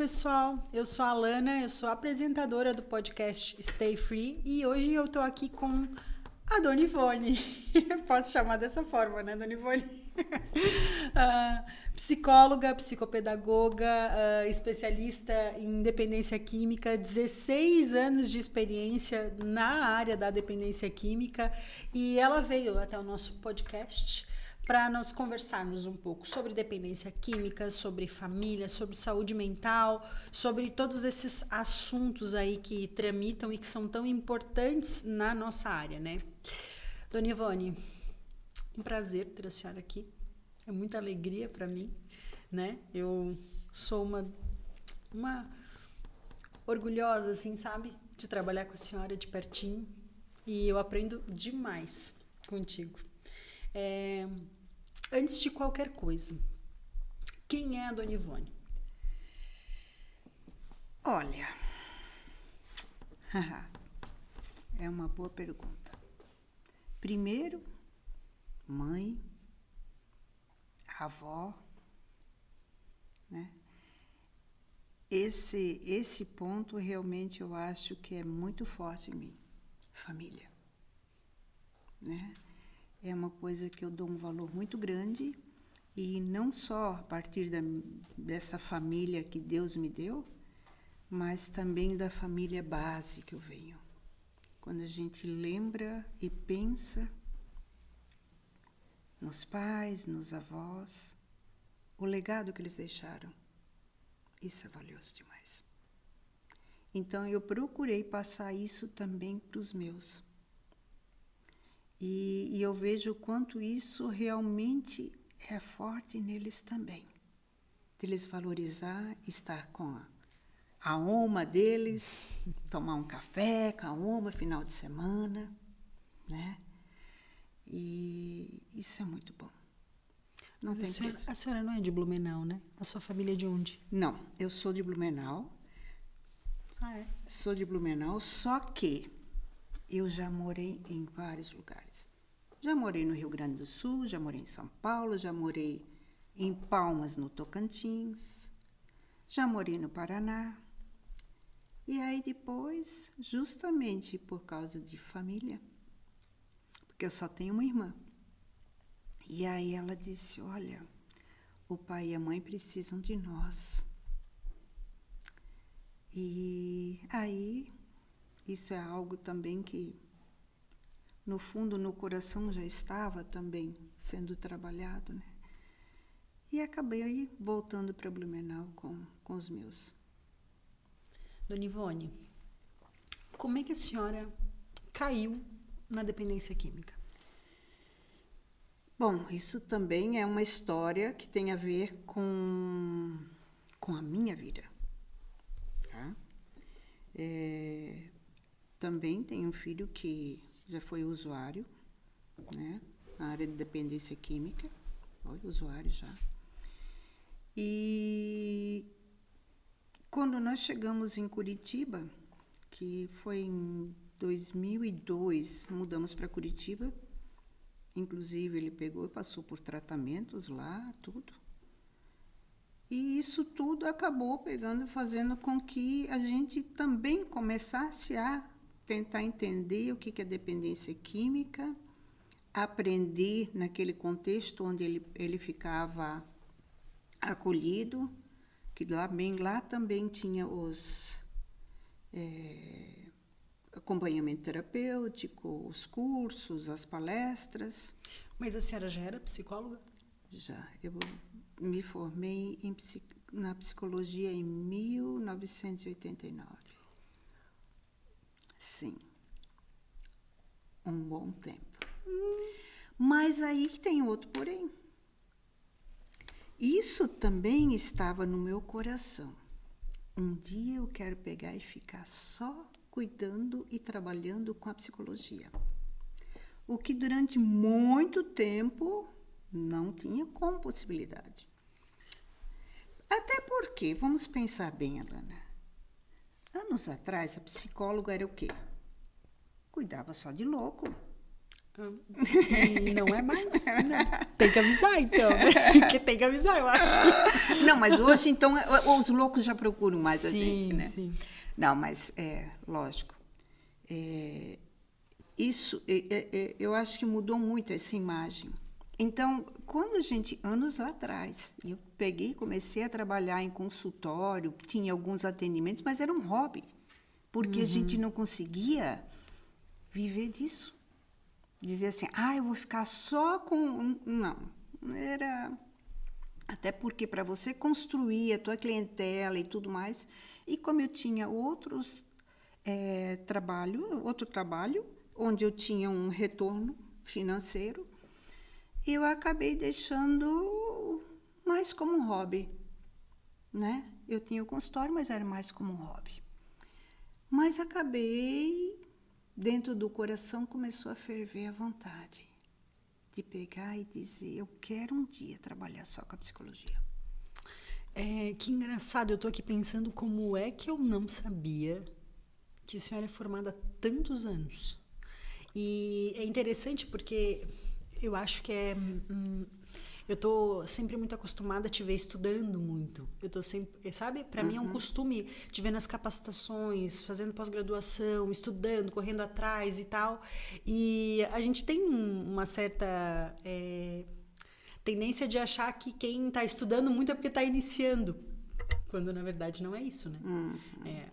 pessoal, eu sou a Alana, eu sou apresentadora do podcast Stay Free e hoje eu tô aqui com a Dona Ivone. Posso chamar dessa forma, né, Dona Ivone? Psicóloga, psicopedagoga, especialista em dependência química, 16 anos de experiência na área da dependência química e ela veio até o nosso podcast para nós conversarmos um pouco sobre dependência química, sobre família, sobre saúde mental, sobre todos esses assuntos aí que tramitam e que são tão importantes na nossa área, né? Dona Ivone, um prazer ter a senhora aqui. É muita alegria para mim, né? Eu sou uma orgulhosa, assim, sabe? De trabalhar com a senhora de pertinho e eu aprendo demais contigo. Antes de qualquer coisa, quem é a Dona Ivone? Olha, é uma boa pergunta. Primeiro, mãe, avó, né? Esse ponto realmente eu acho que é muito forte em mim. Família, né? É uma coisa que eu dou um valor muito grande e não só a partir dessa família que Deus me deu, mas também da família base que eu venho. Quando a gente lembra e pensa nos pais, nos avós, o legado que eles deixaram, isso é valioso demais. Então eu procurei passar isso também para os meus. E eu vejo o quanto isso realmente é forte neles também. De eles valorizar, estar com a oma deles, tomar um café com a oma final de semana, né? E isso é muito bom. Não tem preço. A senhora não é de Blumenau, né? A sua família é de onde? Não, eu sou de Blumenau. É? Sou de Blumenau, só que eu já morei em vários lugares. Já morei no Rio Grande do Sul, já morei em São Paulo, já morei em Palmas, no Tocantins, já morei no Paraná. E aí depois, justamente por causa de família, porque eu só tenho uma irmã. E aí ela disse, olha, o pai e a mãe precisam de nós. E aí, isso é algo também que, no fundo, no coração já estava também sendo trabalhado, né? E acabei aí voltando para Blumenau com os meus. Dona Ivone, como é que a senhora caiu na dependência química? Bom, isso também é uma história que tem a ver com a minha vida. Tá? Também tenho um filho que já foi usuário, né, na área de dependência química, usuário já. E quando nós chegamos em Curitiba, que foi em 2002, mudamos para Curitiba, inclusive ele pegou e passou por tratamentos lá, tudo. E isso tudo acabou fazendo com que a gente também começasse a tentar entender o que é dependência química, aprender naquele contexto onde ele ficava acolhido, que lá também tinha os acompanhamento terapêutico, os cursos, as palestras. Mas a senhora já era psicóloga? Já, eu me formei na psicologia em 1989. Sim, um bom tempo. Mas aí tem outro porém. Isso também estava no meu coração. Um dia eu quero pegar e ficar só cuidando e trabalhando com a psicologia. O que durante muito tempo não tinha como possibilidade. Até porque, vamos pensar bem, Alana, anos atrás a psicóloga era o quê? Cuidava só de louco. E não é mais? Não. Tem que avisar, então, né? Porque tem que avisar, eu acho. Não, mas hoje, então, os loucos já procuram mais a gente, né? Sim. Não, mas, lógico. Isso, eu acho que mudou muito essa imagem. Então, quando a gente, anos lá atrás, eu comecei a trabalhar em consultório, tinha alguns atendimentos, mas era um hobby, porque a gente não conseguia viver disso. Dizer assim, eu vou ficar só com... Não, era... Até porque para você construir a tua clientela e tudo mais, e como eu tinha outro trabalho, onde eu tinha um retorno financeiro, eu acabei deixando mais como um hobby, né? Eu tinha o consultório, mas era mais como um hobby. Mas acabei, dentro do coração, começou a ferver a vontade de pegar e dizer, eu quero um dia trabalhar só com a psicologia. Que engraçado, eu estou aqui pensando como é que eu não sabia que a senhora é formada há tantos anos. E é interessante porque eu acho que eu tô sempre muito acostumada a te ver estudando muito. Eu tô sempre, sabe? Para mim é um costume te ver nas capacitações, fazendo pós-graduação, estudando, correndo atrás e tal. E a gente tem uma certa tendência de achar que quem está estudando muito é porque está iniciando. Quando na verdade não é isso, né?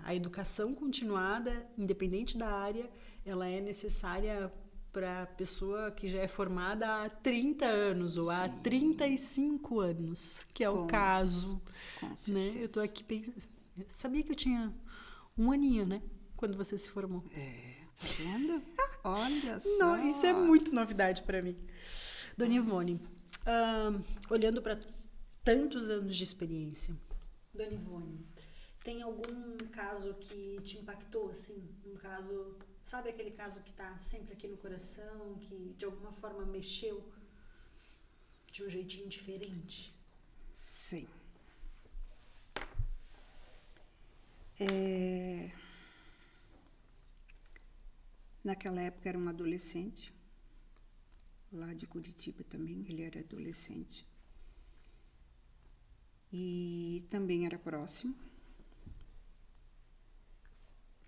A educação continuada, independente da área, ela é necessária para a pessoa que já é formada há 30 anos ou há 35 anos, que é o caso. Com certeza. Né? Eu estou aqui pensando. Sabia que eu tinha 1 aninho, né? Quando você se formou. Tá vendo? Olha só. Não, isso é muito novidade para mim. Dona Ivone, olhando para tantos anos de experiência, Dona Ivone, tem algum caso que te impactou, assim? Um caso, sabe aquele caso que está sempre aqui no coração, que de alguma forma mexeu de um jeitinho diferente? Sim. Naquela época era um adolescente, lá de Curitiba também, ele era adolescente. E também era próximo.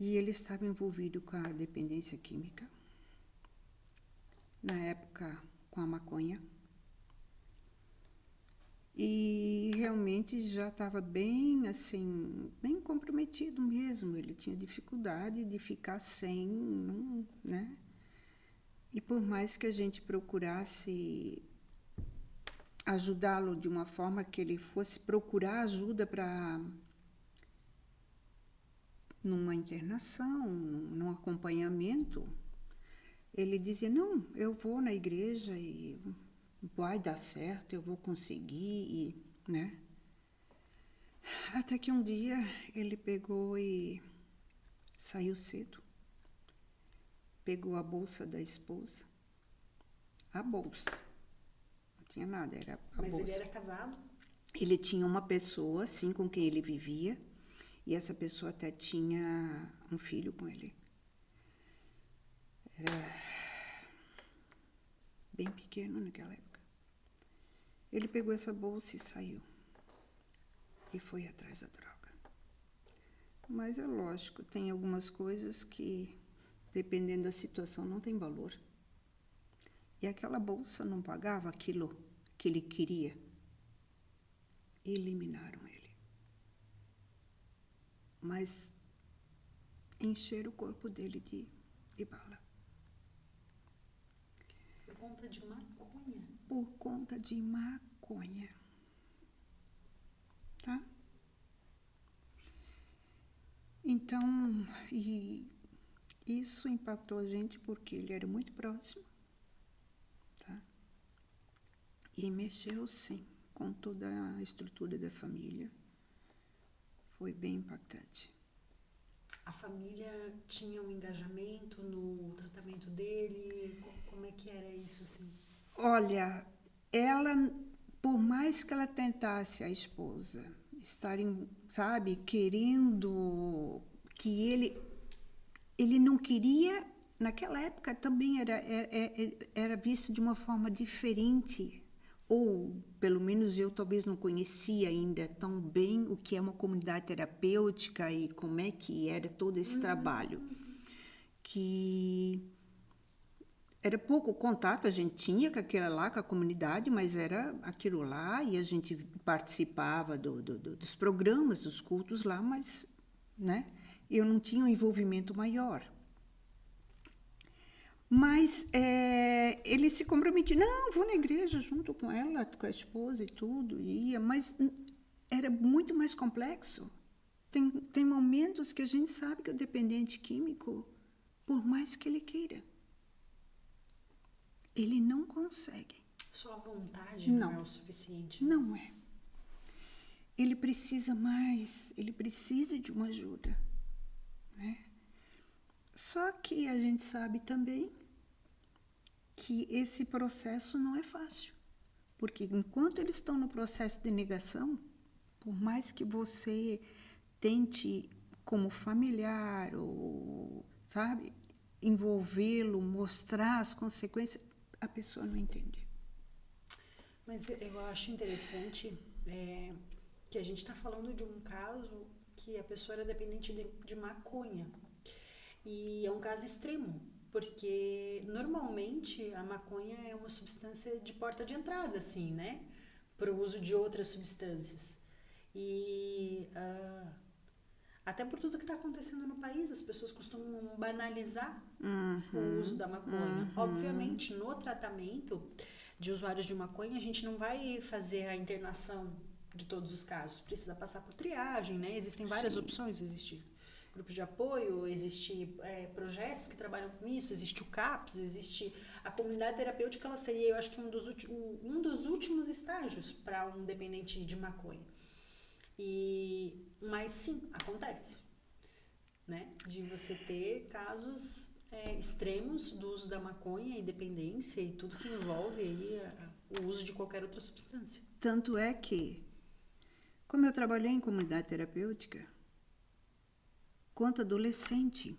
E ele estava envolvido com a dependência química, na época com a maconha. E realmente já estava bem, assim, bem comprometido mesmo. Ele tinha dificuldade de ficar sem, né? E por mais que a gente procurasse ajudá-lo de uma forma que ele fosse procurar ajuda para numa internação, num acompanhamento, ele dizia, não, eu vou na igreja e vai dar certo, eu vou conseguir, né? Até que um dia ele pegou e saiu cedo, pegou a bolsa da esposa, a bolsa, não tinha nada, era a bolsa. Mas ele era casado? Ele tinha uma pessoa, assim, com quem ele vivia, e essa pessoa até tinha um filho com ele. Era bem pequeno naquela época. Ele pegou essa bolsa e saiu. E foi atrás da droga. Mas é lógico, tem algumas coisas que, dependendo da situação, não tem valor. E aquela bolsa não pagava aquilo que ele queria. Eliminaram ele. Mas encheram o corpo dele de bala. Por conta de maconha? Por conta de maconha. Tá? Então, e isso impactou a gente porque ele era muito próximo, tá? E mexeu, sim, com toda a estrutura da família. Foi bem impactante. A família tinha um engajamento no tratamento dele? Como é que era isso, assim? Olha, ela, por mais que ela tentasse, a esposa, estarem, sabe, querendo que ele não queria naquela época também era visto de uma forma diferente, ou pelo menos eu talvez não conhecia ainda tão bem o que é uma comunidade terapêutica e como é que era todo esse trabalho. Que era pouco contato, a gente tinha com aquela lá, com a comunidade, mas era aquilo lá, e a gente participava dos programas, dos cultos lá, mas, né, eu não tinha um envolvimento maior. Mas ele se comprometia, não, vou na igreja junto com ela, com a esposa e tudo, ia, mas era muito mais complexo. Tem momentos que a gente sabe que o dependente químico, por mais que ele queira, ele não consegue. Só a vontade não é o suficiente. Né? Não é. Ele precisa mais, ele precisa de uma ajuda, né? Só que a gente sabe também que esse processo não é fácil, porque enquanto eles estão no processo de negação, por mais que você tente como familiar ou, sabe, envolvê-lo, mostrar as consequências, a pessoa não entende. Mas eu acho interessante que a gente está falando de um caso que a pessoa era dependente de maconha. E é um caso extremo, porque normalmente a maconha é uma substância de porta de entrada, assim, né? Para o uso de outras substâncias. E até por tudo que está acontecendo no país, as pessoas costumam banalizar o uso da maconha. Obviamente, no tratamento de usuários de maconha, a gente não vai fazer a internação de todos os casos. Precisa passar por triagem, né? Existem várias opções, existe grupos de apoio, existe projetos que trabalham com isso, existe o CAPS, existe a comunidade terapêutica, ela seria, eu acho que um dos últimos estágios para um dependente de maconha. Mas sim, acontece, né? De você ter casos extremos do uso da maconha e dependência e tudo que envolve aí o uso de qualquer outra substância. Tanto é que, como eu trabalhei em comunidade terapêutica, quanto adolescente,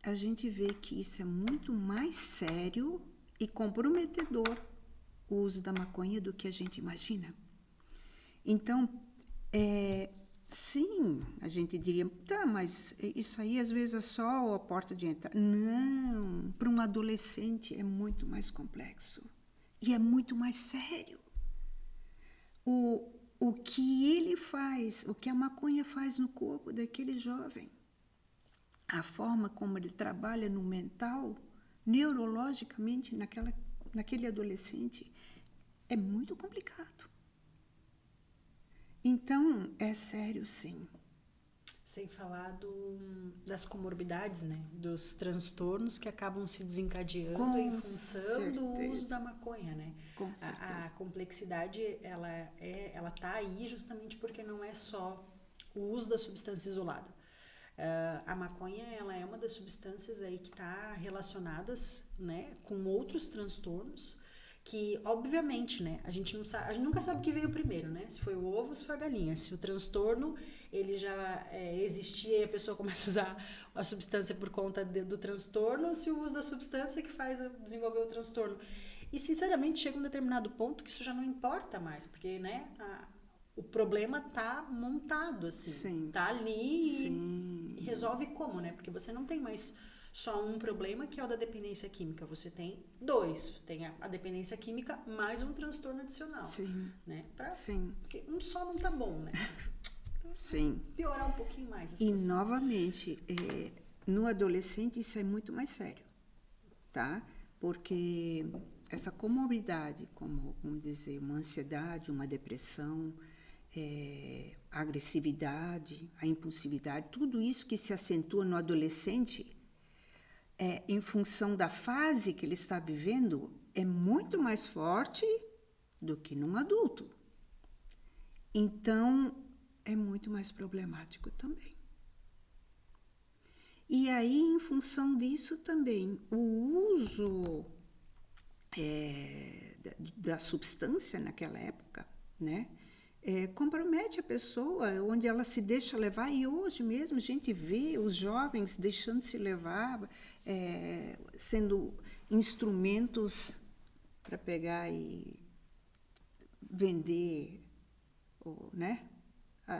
a gente vê que isso é muito mais sério e comprometedor, o uso da maconha, do que a gente imagina. Então, sim, a gente diria, tá, mas isso aí às vezes é só a porta de entrada. Não, para um adolescente é muito mais complexo e é muito mais sério. O que ele faz, o que a maconha faz no corpo daquele jovem, a forma como ele trabalha no mental, neurologicamente, naquele adolescente, é muito complicado. Então, é sério, sim. Sem falar das comorbidades, né? Dos transtornos que acabam se desencadeando em função do uso da maconha, né? Com certeza. A complexidade, ela tá aí justamente porque não é só o uso da substância isolada. A maconha, ela é uma das substâncias aí que está relacionadas, né, com outros transtornos que, obviamente, né, a gente nunca sabe o que veio primeiro, né? Se foi o ovo ou se foi a galinha. Se o transtorno, ele já existia e a pessoa começa a usar a substância por conta do transtorno, ou se o uso da substância que faz desenvolver o transtorno. E, sinceramente, chega um determinado ponto que isso já não importa mais, porque, né, o problema tá montado, assim. Sim. Tá ali Sim. e resolve como, né? Porque você não tem mais só um problema, que é o da dependência química. Você tem dois. Tem a dependência química mais um transtorno adicional. Sim. Né? Sim. Porque um só não tá bom, né? Sim. Piorar um pouquinho mais a situação. situação. E, novamente, no adolescente isso é muito mais sério, tá? Porque essa comorbidade, como, vamos dizer, uma ansiedade, uma depressão, a agressividade, a impulsividade, tudo isso que se acentua no adolescente, em função da fase que ele está vivendo, é muito mais forte do que num adulto. Então, é muito mais problemático também. E aí, em função disso também, o uso da substância naquela época, né? compromete a pessoa, onde ela se deixa levar. E hoje mesmo a gente vê os jovens deixando se levar, sendo instrumentos para pegar e vender, né,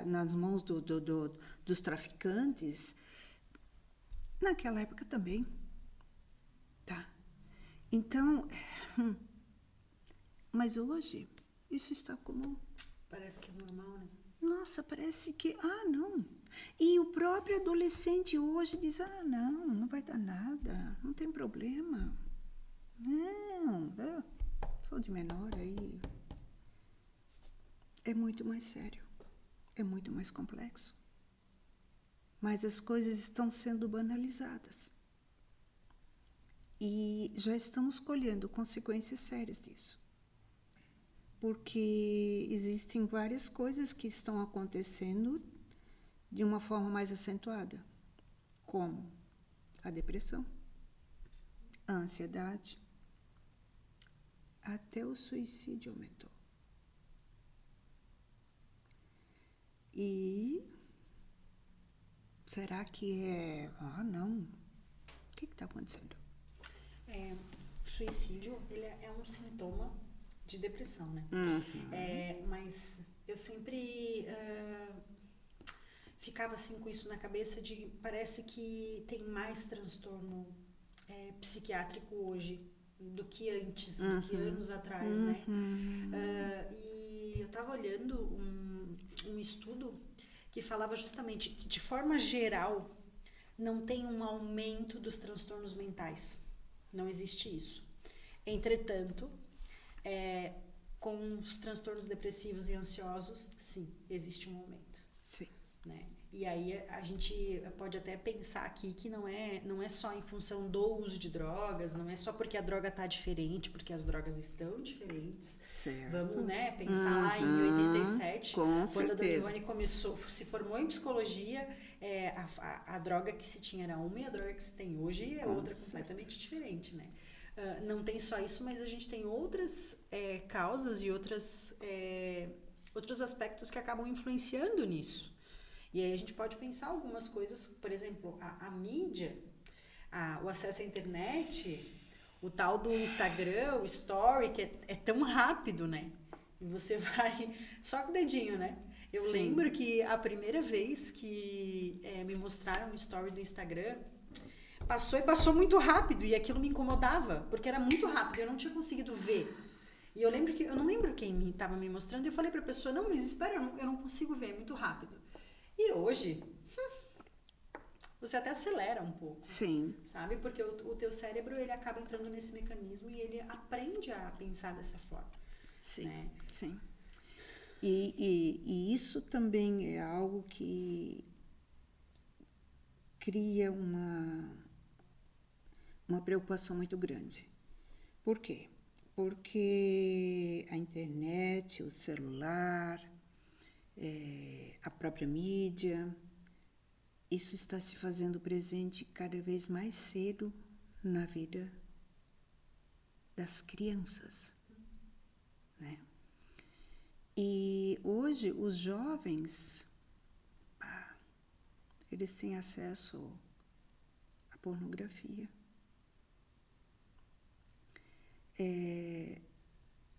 nas mãos dos traficantes. Naquela época também. Tá. Então, mas hoje isso está comum. Parece que é normal, né? Nossa, parece que, não. E o próprio adolescente hoje diz, não vai dar nada, não tem problema. Não, sou de menor aí. É muito mais sério, é muito mais complexo. Mas as coisas estão sendo banalizadas. E já estamos colhendo consequências sérias disso. Porque existem várias coisas que estão acontecendo de uma forma mais acentuada, como a depressão, a ansiedade, até o suicídio aumentou. E será que não? O que está acontecendo? O suicídio, ele é um sintoma de depressão, né? Mas eu sempre ficava assim com isso na cabeça de parece que tem mais transtorno psiquiátrico hoje do que antes, do que anos atrás, né? E eu estava olhando um estudo que falava justamente que, de forma geral, não tem um aumento dos transtornos mentais. Não existe isso. Entretanto, com os transtornos depressivos e ansiosos, sim, existe um aumento. Sim. Né? E aí a gente pode até pensar aqui que não é só em função do uso de drogas, não é só porque a droga está diferente, porque as drogas estão diferentes. Certo. Vamos, né, pensar lá em 87, quando a Dona Ivone se formou em psicologia, a droga que se tinha era uma e a droga que se tem hoje é outra completamente diferente, né? Não tem só isso, mas a gente tem outras causas e outros aspectos que acabam influenciando nisso. E aí a gente pode pensar algumas coisas, por exemplo, a mídia, o acesso à internet, o tal do Instagram, o Story, que é tão rápido, né? E você vai só com o dedinho, né? Eu lembro que a primeira vez que me mostraram um Story do Instagram, passou muito rápido e aquilo me incomodava, porque era muito rápido, eu não tinha conseguido ver. E eu não lembro quem estava me mostrando, e eu falei para a pessoa, não, mas espera, eu não consigo ver, é muito rápido. E hoje, você até acelera um pouco. Sim. Sabe? Porque o teu cérebro, ele acaba entrando nesse mecanismo e ele aprende a pensar dessa forma. Sim, né? sim. E isso também é algo que cria uma preocupação muito grande. Por quê? Porque a internet, o celular, a própria mídia, isso está se fazendo presente cada vez mais cedo na vida das crianças, né? E hoje os jovens, eles têm acesso à pornografia.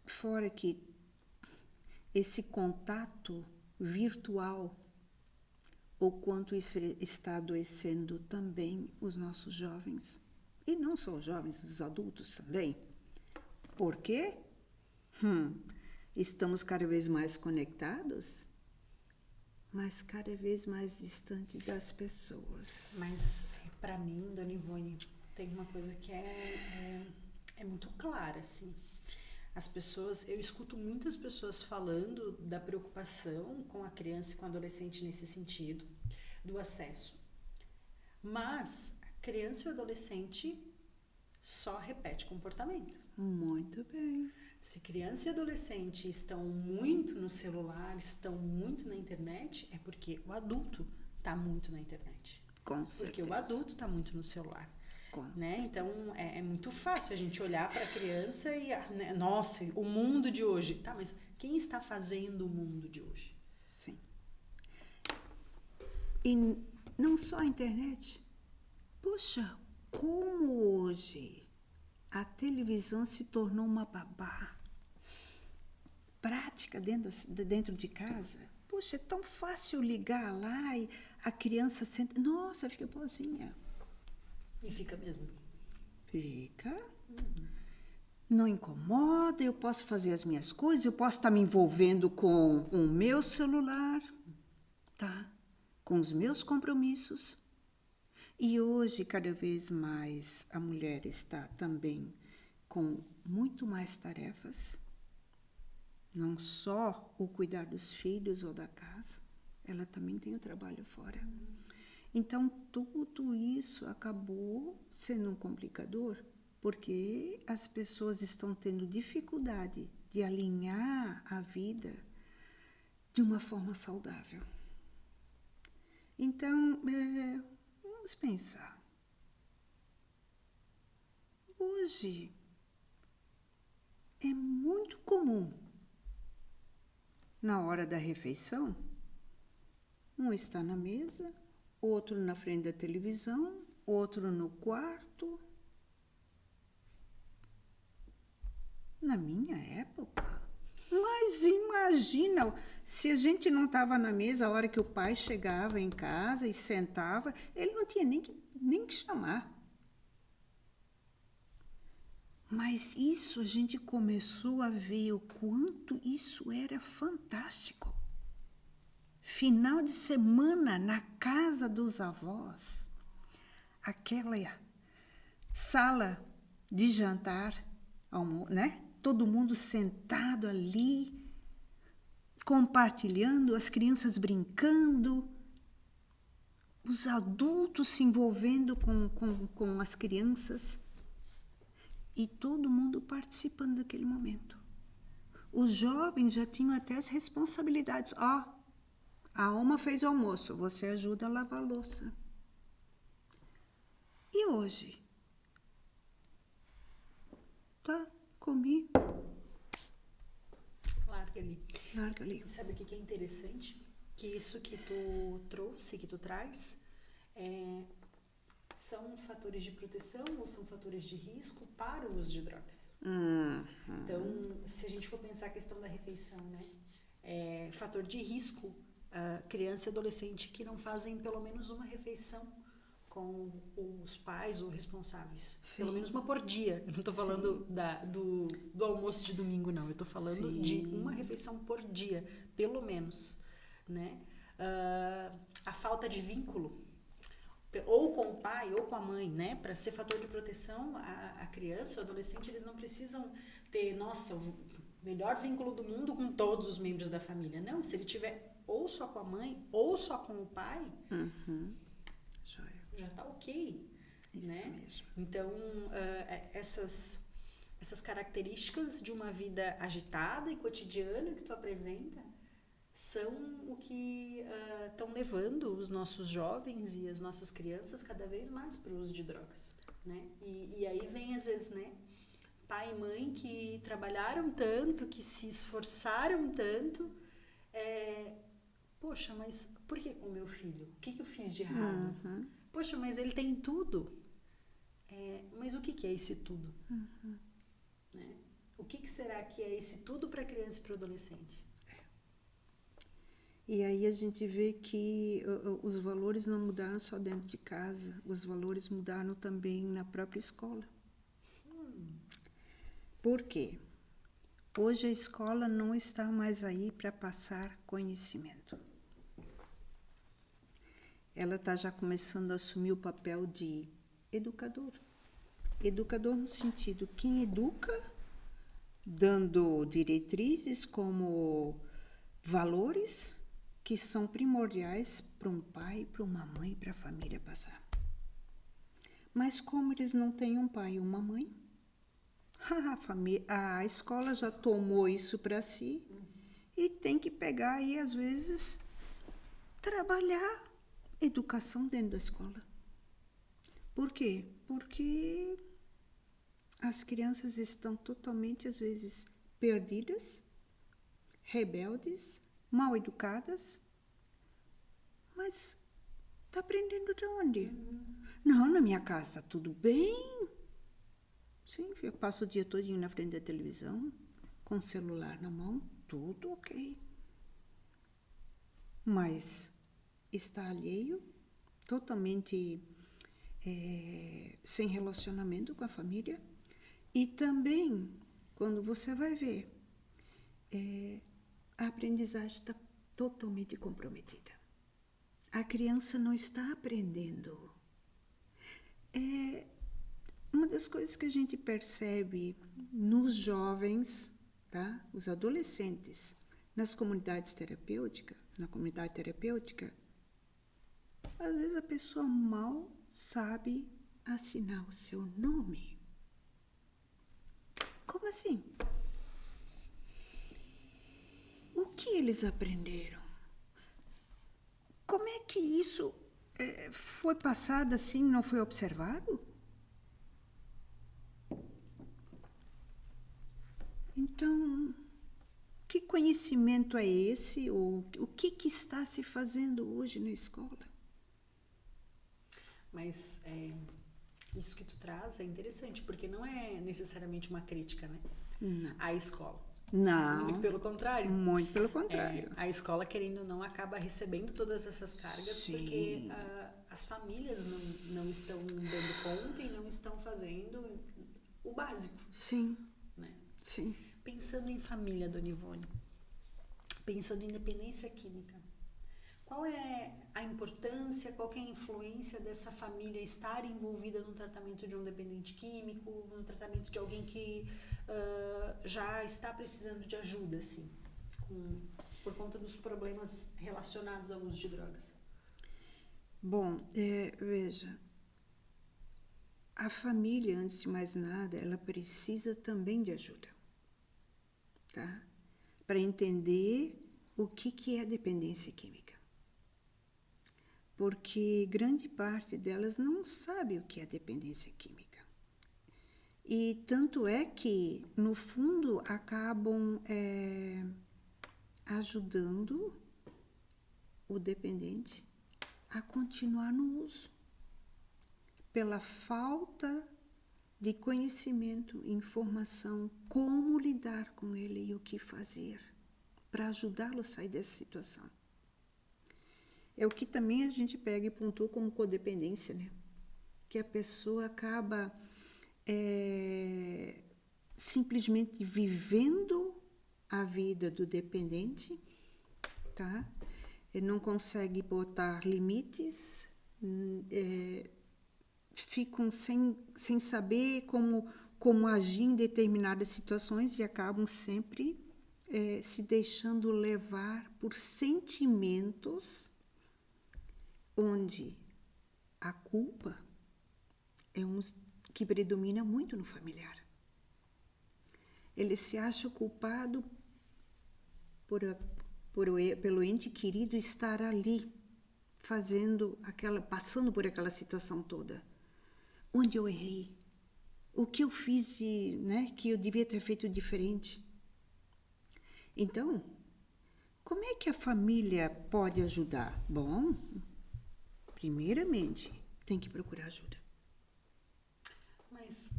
Fora que esse contato virtual, o quanto isso está adoecendo também os nossos jovens, e não só os jovens, os adultos também. Por quê? Estamos cada vez mais conectados, mas cada vez mais distantes das pessoas. Mas, para mim, Dona Ivone, tem uma coisa que é muito clara, assim. As pessoas, eu escuto muitas pessoas falando da preocupação com a criança e com o adolescente nesse sentido, do acesso. Mas a criança e o adolescente só repete comportamento. Muito bem. Se criança e adolescente estão muito no celular, estão muito na internet, é porque o adulto está muito na internet. Com certeza. Porque o adulto está muito no celular. né? Então, é muito fácil a gente olhar para a criança e, né, nossa, o mundo de hoje. Tá, mas quem está fazendo o mundo de hoje? Sim. E não só a internet. Poxa, como hoje a televisão se tornou uma babá prática dentro de casa. Poxa, é tão fácil ligar lá e a criança senta... Nossa, fica boazinha. E fica mesmo. Fica. Não incomoda, eu posso fazer as minhas coisas, eu posso estar me envolvendo com o meu celular, tá? Com os meus compromissos. E hoje, cada vez mais, a mulher está também com muito mais tarefas. Não só o cuidar dos filhos ou da casa, ela também tem o trabalho fora. Então, tudo isso acabou sendo um complicador, porque as pessoas estão tendo dificuldade de alinhar a vida de uma forma saudável. Então, vamos pensar. Hoje, é muito comum, na hora da refeição, um está na mesa, outro na frente da televisão, outro no quarto. Na minha época. Mas imagina, se a gente não estava na mesa a hora que o pai chegava em casa e sentava, ele não tinha nem que chamar. Mas isso a gente começou a ver o quanto isso era fantástico. Final de semana na casa dos avós, aquela sala de jantar, né? Todo mundo sentado ali, compartilhando, as crianças brincando, os adultos se envolvendo com as crianças e todo mundo participando daquele momento. Os jovens já tinham até as responsabilidades. A Oma fez o almoço, você ajuda a lavar a louça. E hoje? Tá, comi. Larga ali. Sabe o que é interessante? Que isso que tu trouxe, que tu traz, são fatores de proteção ou são fatores de risco para o uso de drogas. Então, se a gente for pensar a questão da refeição, né? Fator de risco, criança e adolescente que não fazem pelo menos uma refeição com os pais ou responsáveis. Sim. Pelo menos uma por dia. Eu não estou falando do almoço de domingo, não. Eu estou falando Sim. de uma refeição por dia, pelo menos. Né? A falta de vínculo, ou com o pai ou com a mãe, né? Para ser fator de proteção, a criança, o adolescente, eles não precisam ter, o melhor vínculo do mundo com todos os membros da família. Não, se ele tiver ou só com a mãe ou só com o pai, já tá ok. Isso né? Mesmo. Então, essas características de uma vida agitada e cotidiana que tu apresenta são o que estão levando os nossos jovens e as nossas crianças cada vez mais para o uso de drogas, né? E aí vem, às vezes, né, pai e mãe que trabalharam tanto, que se esforçaram tanto, poxa, mas por que com o meu filho? O que eu fiz de errado? Poxa, mas ele tem tudo. Mas o que é esse tudo? Né? O que será que é esse tudo para a criança e para o adolescente? E aí a gente vê que os valores não mudaram só dentro de casa, os valores mudaram também na própria escola. Por quê? Hoje a escola não está mais aí para passar conhecimento. Ela está já começando a assumir o papel de educador. Educador no sentido, quem educa, dando diretrizes como valores que são primordiais para um pai, para uma mãe, para a família passar. Mas como eles não têm um pai e uma mãe, a escola já tomou isso para si e tem que pegar aí, às vezes, trabalhar educação dentro da escola. Por quê? porque as crianças estão totalmente, às vezes, perdidas, rebeldes, mal educadas, mas está aprendendo de onde? Não, na minha casa está tudo bem. Sim, eu passo o dia todinho na frente da televisão, com o celular na mão, tudo ok. Mas está alheio, totalmente sem relacionamento com a família. E também, quando você vai ver, a aprendizagem está totalmente comprometida. A criança não está aprendendo. Uma das coisas que a gente percebe nos jovens, tá? Os adolescentes, na comunidade terapêutica, às vezes a pessoa mal sabe assinar o seu nome. Como assim? O que eles aprenderam? Como é que isso foi passado assim, não foi observado? Então, que conhecimento é esse? Ou o que está se fazendo hoje na escola? Mas isso que tu traz é interessante, porque não é necessariamente uma crítica, né? Não. À escola. Não. Muito pelo contrário. Muito pelo contrário. A escola, querendo ou não, acaba recebendo todas essas cargas. Sim. Porque as famílias não estão dando conta e não estão fazendo o básico. Sim. Né? Sim. Pensando em família, Dona Ivone, pensando em dependência química, qual é a importância, qual é a influência dessa família estar envolvida no tratamento de um dependente químico, no tratamento de alguém que já está precisando de ajuda, assim, por conta dos problemas relacionados ao uso de drogas? Bom, veja, a família, antes de mais nada, ela precisa também de ajuda, tá? Para entender o que é dependência química. Porque grande parte delas não sabe o que é dependência química. E tanto é que, no fundo, acabam ajudando o dependente a continuar no uso, pela falta de conhecimento, informação, como lidar com ele e o que fazer para ajudá-lo a sair dessa situação. É o que também a gente pega e pontua como codependência, né? Que a pessoa acaba simplesmente vivendo a vida do dependente, tá? Ele não consegue botar limites, ficam sem saber como agir em determinadas situações e acabam sempre se deixando levar por sentimentos onde a culpa é que predomina muito no familiar. Ele se acha culpado pelo ente querido estar ali, passando por aquela situação toda. Onde eu errei? O que eu fiz que eu devia ter feito diferente? Então, como é que a família pode ajudar? Bom, primeiramente, tem que procurar ajuda. Mas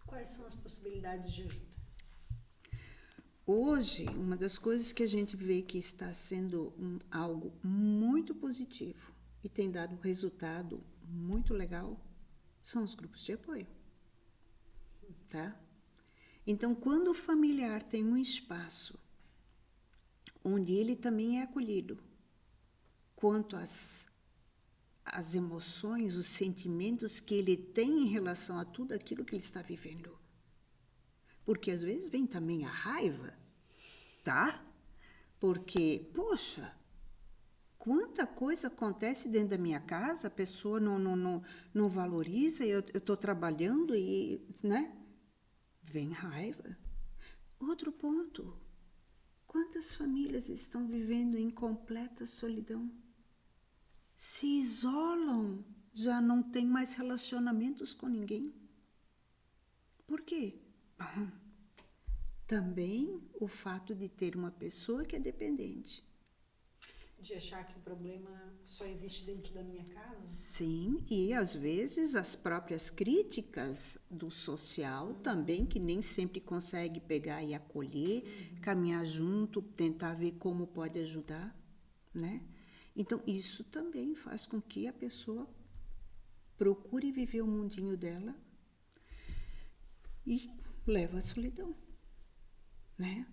quais são as possibilidades de ajuda? Hoje, uma das coisas que a gente vê que está sendo algo muito positivo e tem dado um resultado muito legal são os grupos de apoio, tá? Então, quando o familiar tem um espaço onde ele também é acolhido, quanto às emoções, os sentimentos que ele tem em relação a tudo aquilo que ele está vivendo. Porque às vezes vem também a raiva, tá? Porque, poxa, quanta coisa acontece dentro da minha casa, a pessoa não valoriza, eu estou trabalhando e, né? Vem raiva. Outro ponto, quantas famílias estão vivendo em completa solidão? Se isolam já não tem mais relacionamentos com ninguém. Por quê? Bom, também o fato de ter uma pessoa que é dependente. De achar que o problema só existe dentro da minha casa? Sim, e às vezes as próprias críticas do social também, que nem sempre consegue pegar e acolher, caminhar junto, tentar ver como pode ajudar, né? Então, isso também faz com que a pessoa procure viver o mundinho dela e leva à solidão, né?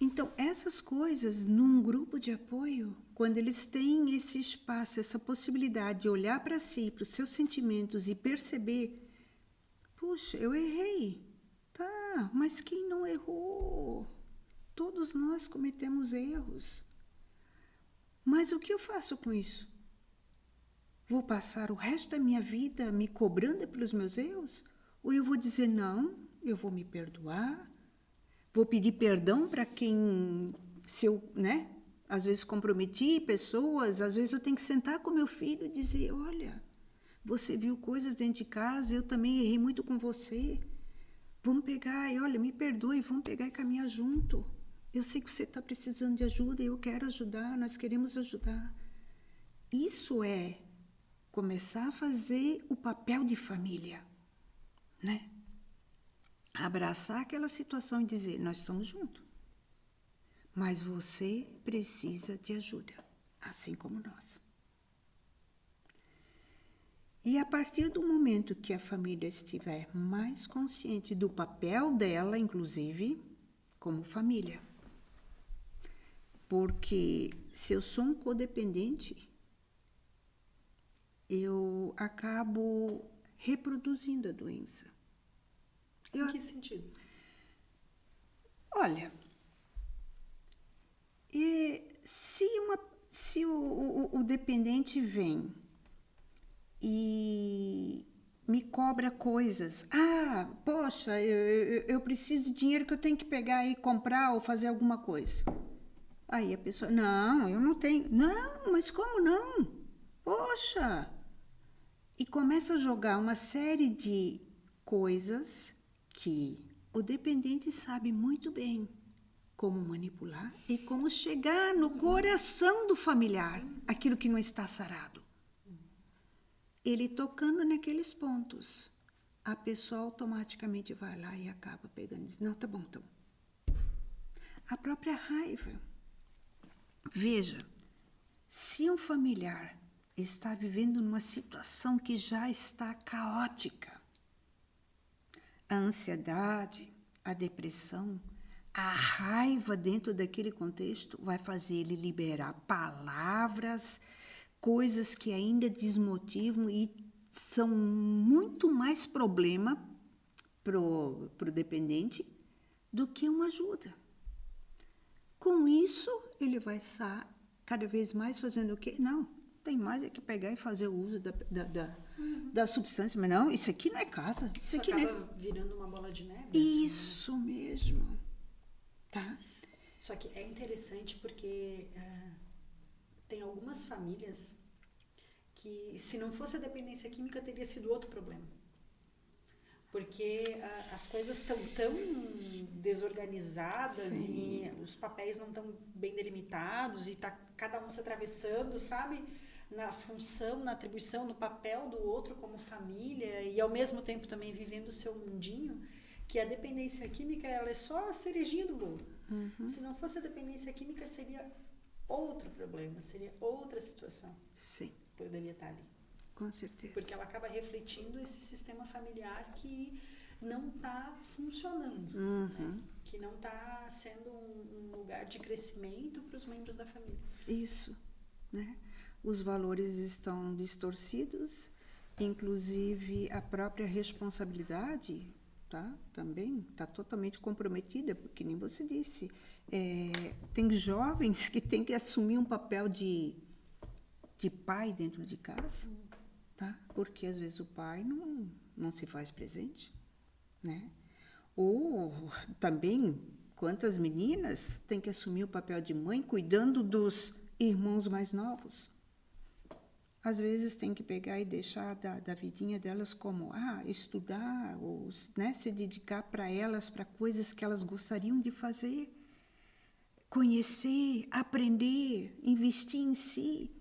Então, essas coisas, num grupo de apoio, quando eles têm esse espaço, essa possibilidade de olhar para si, para os seus sentimentos e perceber, puxa, eu errei. Tá, mas quem não errou? Todos nós cometemos erros. Mas o que eu faço com isso? Vou passar o resto da minha vida me cobrando pelos meus erros? Ou eu vou dizer, não, eu vou me perdoar, vou pedir perdão para quem, se eu, né, às vezes comprometi pessoas, às vezes eu tenho que sentar com meu filho e dizer, olha, você viu coisas dentro de casa, eu também errei muito com você. Vamos pegar e, olha, me perdoe, vamos pegar e caminhar junto. Eu sei que você está precisando de ajuda, eu quero ajudar, nós queremos ajudar. Isso é começar a fazer o papel de família, né? Abraçar aquela situação e dizer, nós estamos juntos, mas você precisa de ajuda, assim como nós. E a partir do momento que a família estiver mais consciente do papel dela, inclusive, como família, porque se eu sou um codependente, eu acabo reproduzindo a doença. Em que sentido? Olha, se o dependente vem e me cobra coisas, poxa, eu preciso de dinheiro que eu tenho que pegar e comprar ou fazer alguma coisa. Aí a pessoa, não, eu não tenho. Não, mas como não? Poxa! E começa a jogar uma série de coisas que o dependente sabe muito bem como manipular e como chegar no coração do familiar, aquilo que não está sarado. Ele tocando naqueles pontos, a pessoa automaticamente vai lá e acaba pegando e diz, não, tá bom, tá bom. A própria raiva. Veja, se um familiar está vivendo numa situação que já está caótica, a ansiedade, a depressão, a raiva dentro daquele contexto vai fazer ele liberar palavras, coisas que ainda desmotivam e são muito mais problema pro dependente do que uma ajuda. Com isso, ele vai estar cada vez mais fazendo o quê? Não, tem mais é que pegar e fazer o uso da substância. Mas não, isso aqui não é casa. Isso aqui acaba não é... virando uma bola de neve. Isso assim, né? Mesmo. Tá? Só que é interessante porque tem algumas famílias que, se não fosse a dependência química, teria sido outro problema. Porque as coisas estão tão desorganizadas. Sim. E os papéis não estão bem delimitados e tá cada um se atravessando, sabe? Na função, na atribuição, no papel do outro como família e ao mesmo tempo também vivendo o seu mundinho, que a dependência química ela é só a cerejinha do bolo. Uhum. Se não fosse a dependência química, seria outro problema, seria outra situação. Sim. Poderia estar ali. Com certeza. Porque ela acaba refletindo esse sistema familiar que não está funcionando, né? Que não está sendo um lugar de crescimento para os membros da família. Isso, né? Os valores estão distorcidos, inclusive a própria responsabilidade, tá? Também está totalmente comprometida, porque nem você disse, tem jovens que têm que assumir um papel de pai dentro de casa, tá? Porque às vezes o pai não se faz presente, né? Ou também, quantas meninas têm que assumir o papel de mãe cuidando dos irmãos mais novos? às vezes tem que pegar e deixar da vidinha delas como estudar ou, né, se dedicar para elas, para coisas que elas gostariam de fazer, conhecer, aprender, investir em si.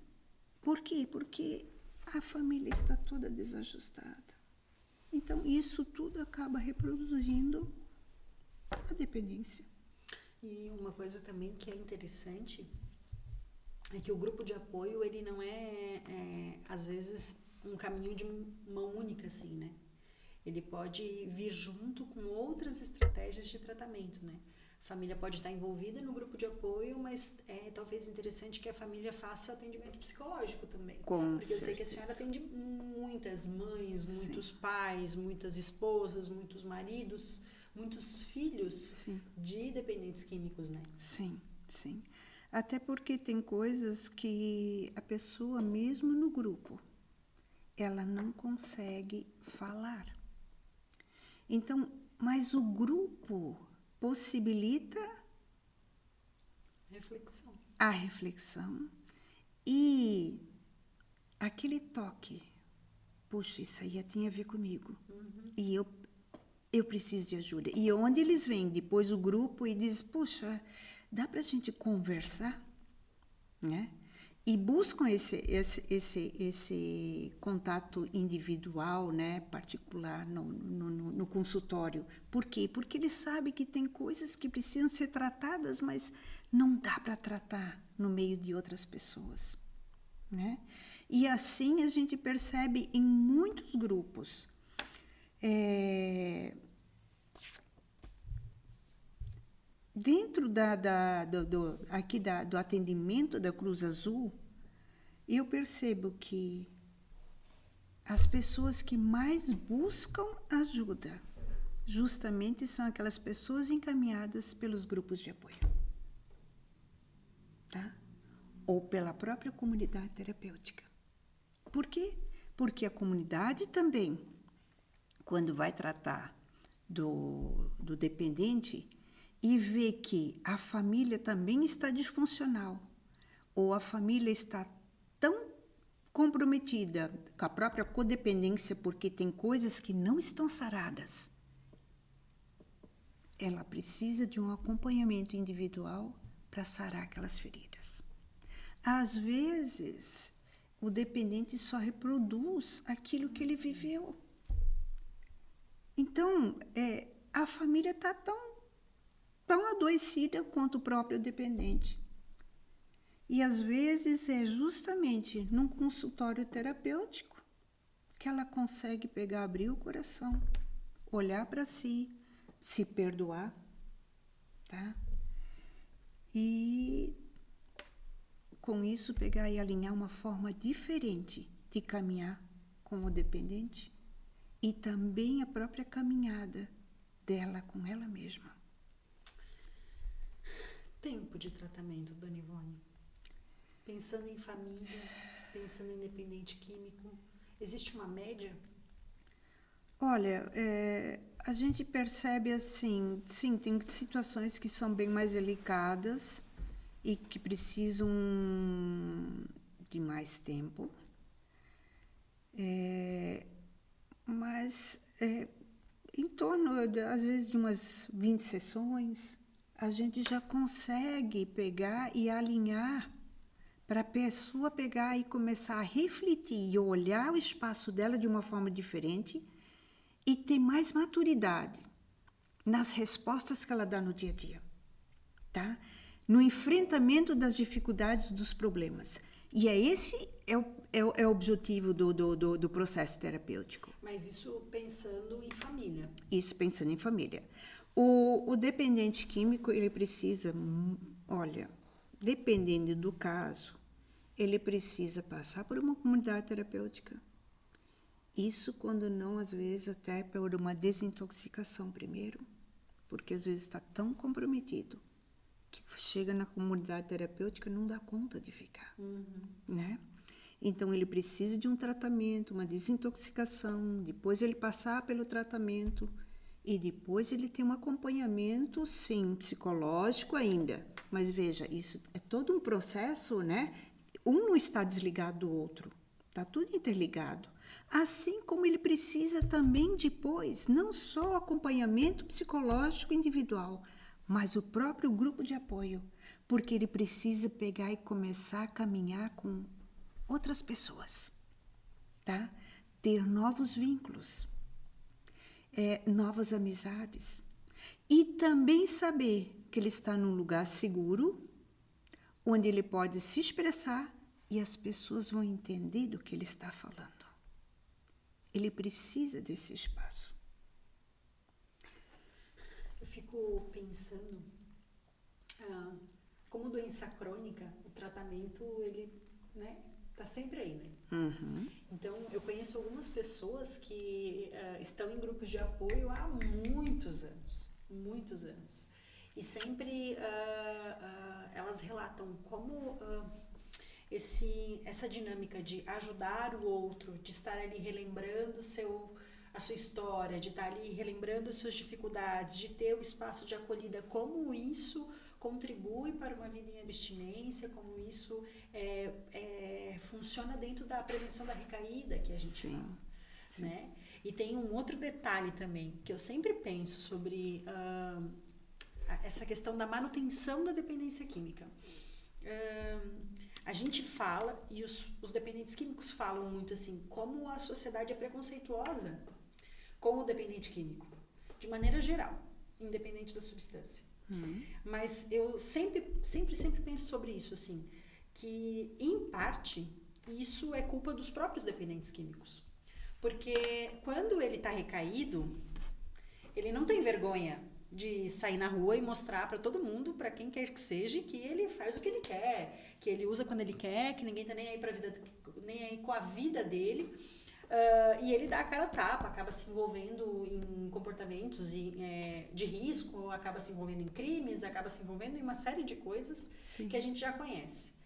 Por quê? Porque a família está toda desajustada. Então, isso tudo acaba reproduzindo a dependência. E uma coisa também que é interessante é que o grupo de apoio, ele não às vezes, um caminho de mão única, assim, né? Ele pode vir junto com outras estratégias de tratamento, né? A família pode estar envolvida no grupo de apoio, mas é talvez interessante que a família faça atendimento psicológico também. Porque eu sei que a senhora atende muitas mães, muitos pais, muitas esposas, muitos maridos, muitos filhos de dependentes químicos, né? Sim, sim. Até porque tem coisas que a pessoa, mesmo no grupo, ela não consegue falar. Então, mas o grupo possibilita a reflexão e aquele toque. Puxa, isso aí tinha a ver comigo. E eu preciso de ajuda. E onde eles vêm depois o grupo e dizem, puxa, dá para a gente conversar, né? E buscam esse contato individual, né, particular no consultório. Por quê? Porque eles sabem que tem coisas que precisam ser tratadas, mas não dá para tratar no meio de outras pessoas, né? E assim a gente percebe em muitos grupos. Dentro do atendimento da Cruz Azul, eu percebo que as pessoas que mais buscam ajuda justamente são aquelas pessoas encaminhadas pelos grupos de apoio, tá? Ou pela própria comunidade terapêutica. Por quê? Porque a comunidade também, quando vai tratar do dependente e vê que a família também está disfuncional, ou a família está tão comprometida com a própria codependência porque tem coisas que não estão saradas, ela precisa de um acompanhamento individual para sarar aquelas feridas. Às vezes, o dependente só reproduz aquilo que ele viveu. Então, a família está tão adoecida quanto o próprio dependente. E, às vezes, é justamente num consultório terapêutico que ela consegue abrir o coração, olhar para si, se perdoar, tá? E, com isso, pegar e alinhar uma forma diferente de caminhar com o dependente e também a própria caminhada dela com ela mesma. Tempo de tratamento, Dona Ivone? Pensando em família, pensando em dependente químico, existe uma média? Olha, a gente percebe assim, sim, tem situações que são bem mais delicadas e que precisam de mais tempo, mas em torno, às vezes, de umas 20 sessões, a gente já consegue pegar e alinhar para a pessoa pegar e começar a refletir e olhar o espaço dela de uma forma diferente e ter mais maturidade nas respostas que ela dá no dia a dia, tá? No enfrentamento das dificuldades, dos problemas. E esse é o objetivo do processo terapêutico. Mas isso pensando em família. Isso pensando em família. O dependente químico, ele precisa, olha, dependendo do caso, ele precisa passar por uma comunidade terapêutica. Isso quando não, às vezes, até por uma desintoxicação primeiro, porque às vezes está tão comprometido que chega na comunidade terapêutica e não dá conta de ficar, né? Então, ele precisa de um tratamento, uma desintoxicação, depois ele passar pelo tratamento e depois ele tem um acompanhamento, sim, psicológico ainda. Mas veja, isso é todo um processo, né? Um não está desligado do outro. Está tudo interligado. Assim como ele precisa também depois, não só acompanhamento psicológico individual, mas o próprio grupo de apoio, porque ele precisa pegar e começar a caminhar com outras pessoas, tá? Ter novos vínculos, novas amizades. E também saber que ele está num lugar seguro, onde ele pode se expressar e as pessoas vão entender do que ele está falando. Ele precisa desse espaço. Eu fico pensando, como doença crônica, o tratamento, ele, né, tá sempre aí, né? Uhum. Então, eu conheço algumas pessoas que estão em grupos de apoio há muitos anos. E sempre elas relatam como essa dinâmica de ajudar o outro, de estar ali relembrando a sua história, de estar ali relembrando as suas dificuldades, de ter o espaço de acolhida, como isso contribui para uma vida em abstinência, como isso funciona dentro da prevenção da recaída que a gente fala. Sim. Né? E tem um outro detalhe também, que eu sempre penso sobre essa questão da manutenção da dependência química. A gente fala, e os dependentes químicos falam muito assim, como a sociedade é preconceituosa com o dependente químico, de maneira geral, independente da substância. Mas eu sempre penso sobre isso, assim, que em parte isso é culpa dos próprios dependentes químicos. Porque quando ele está recaído, ele não tem vergonha de sair na rua e mostrar para todo mundo, para quem quer que seja, que ele faz o que ele quer, que ele usa quando ele quer, que ninguém tá nem aí nem aí com a vida dele. E ele dá a cara a tapa, acaba se envolvendo em comportamentos de risco, acaba se envolvendo em crimes, acaba se envolvendo em uma série de coisas que a gente já conhece.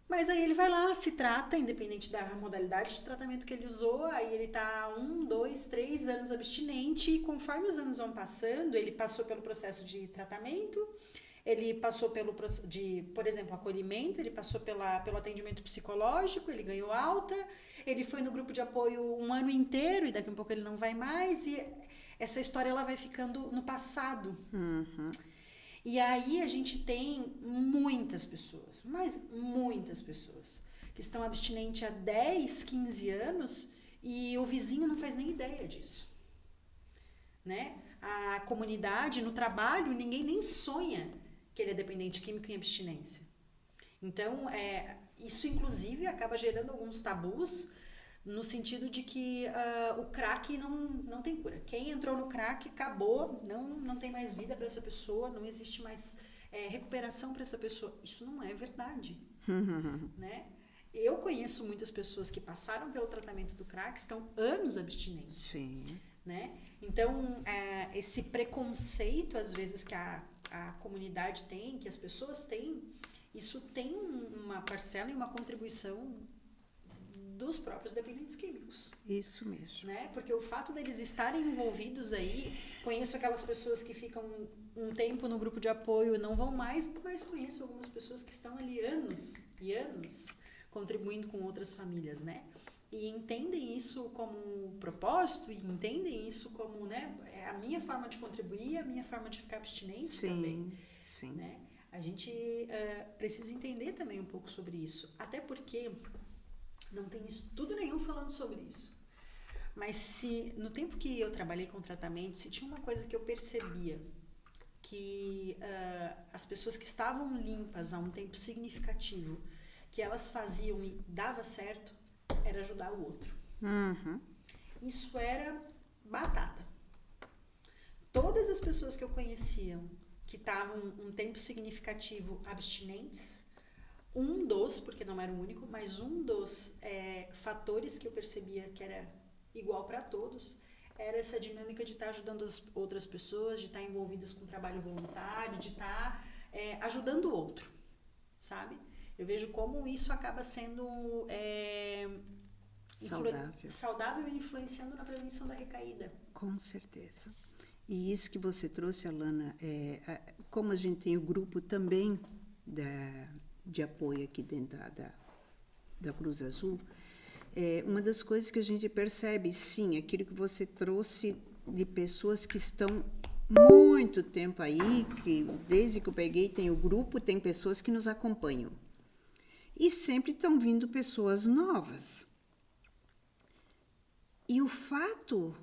Mas aí ele vai lá, se trata, independente da modalidade de tratamento que ele usou, aí ele tá 1, 2, 3 anos abstinente, e conforme os anos vão passando, ele passou pelo processo de tratamento, ele passou pelo por exemplo, acolhimento, ele passou pelo atendimento psicológico, ele ganhou alta, ele foi no grupo de apoio um ano inteiro, e daqui a um pouco ele não vai mais, e essa história ela vai ficando no passado. E aí a gente tem muitas pessoas, mas muitas pessoas, que estão abstinentes há 10, 15 anos e o vizinho não faz nem ideia disso. Né? A comunidade, no trabalho, ninguém nem sonha que ele é dependente químico em abstinência. Então, isso inclusive acaba gerando alguns tabus, no sentido de que o crack não tem cura. Quem entrou no crack acabou, não tem mais vida para essa pessoa, não existe mais recuperação para essa pessoa. Isso não é verdade. Né? Eu conheço muitas pessoas que passaram pelo tratamento do crack, estão anos abstinentes. Sim. Né? Então, esse preconceito, às vezes, que a comunidade tem, que as pessoas têm, isso tem uma parcela e uma contribuição dos próprios dependentes químicos. Isso mesmo. Né? Porque o fato deles estarem envolvidos aí, conheço aquelas pessoas que ficam um tempo no grupo de apoio e não vão mais, mas conheço algumas pessoas que estão ali anos e anos contribuindo com outras famílias, né? E entendem isso como propósito, e entendem isso como, né, a minha forma de contribuir, a minha forma de ficar abstinente também. Sim. Né? A gente precisa entender também um pouco sobre isso, até porque não tem estudo nenhum falando sobre isso. Mas se no tempo que eu trabalhei com tratamento, se tinha uma coisa que eu percebia, que as pessoas que estavam limpas há um tempo significativo, que elas faziam e dava certo, era ajudar o outro. Isso era batata. Todas as pessoas que eu conhecia que estavam um tempo significativo abstinentes, porque não era o único, mas um dos fatores que eu percebia que era igual para todos, era essa dinâmica de estar ajudando as outras pessoas, de estar envolvidas com trabalho voluntário, de estar ajudando o outro, sabe? Eu vejo como isso acaba sendo saudável e influenciando na prevenção da recaída. Com certeza. E isso que você trouxe, Alana, como a gente tem o grupo também de apoio aqui dentro da Cruz Azul, uma das coisas que a gente percebe, sim, aquilo que você trouxe de pessoas que estão muito tempo aí, que desde que eu peguei tem o grupo, tem pessoas que nos acompanham. E sempre estão vindo pessoas novas. E o fato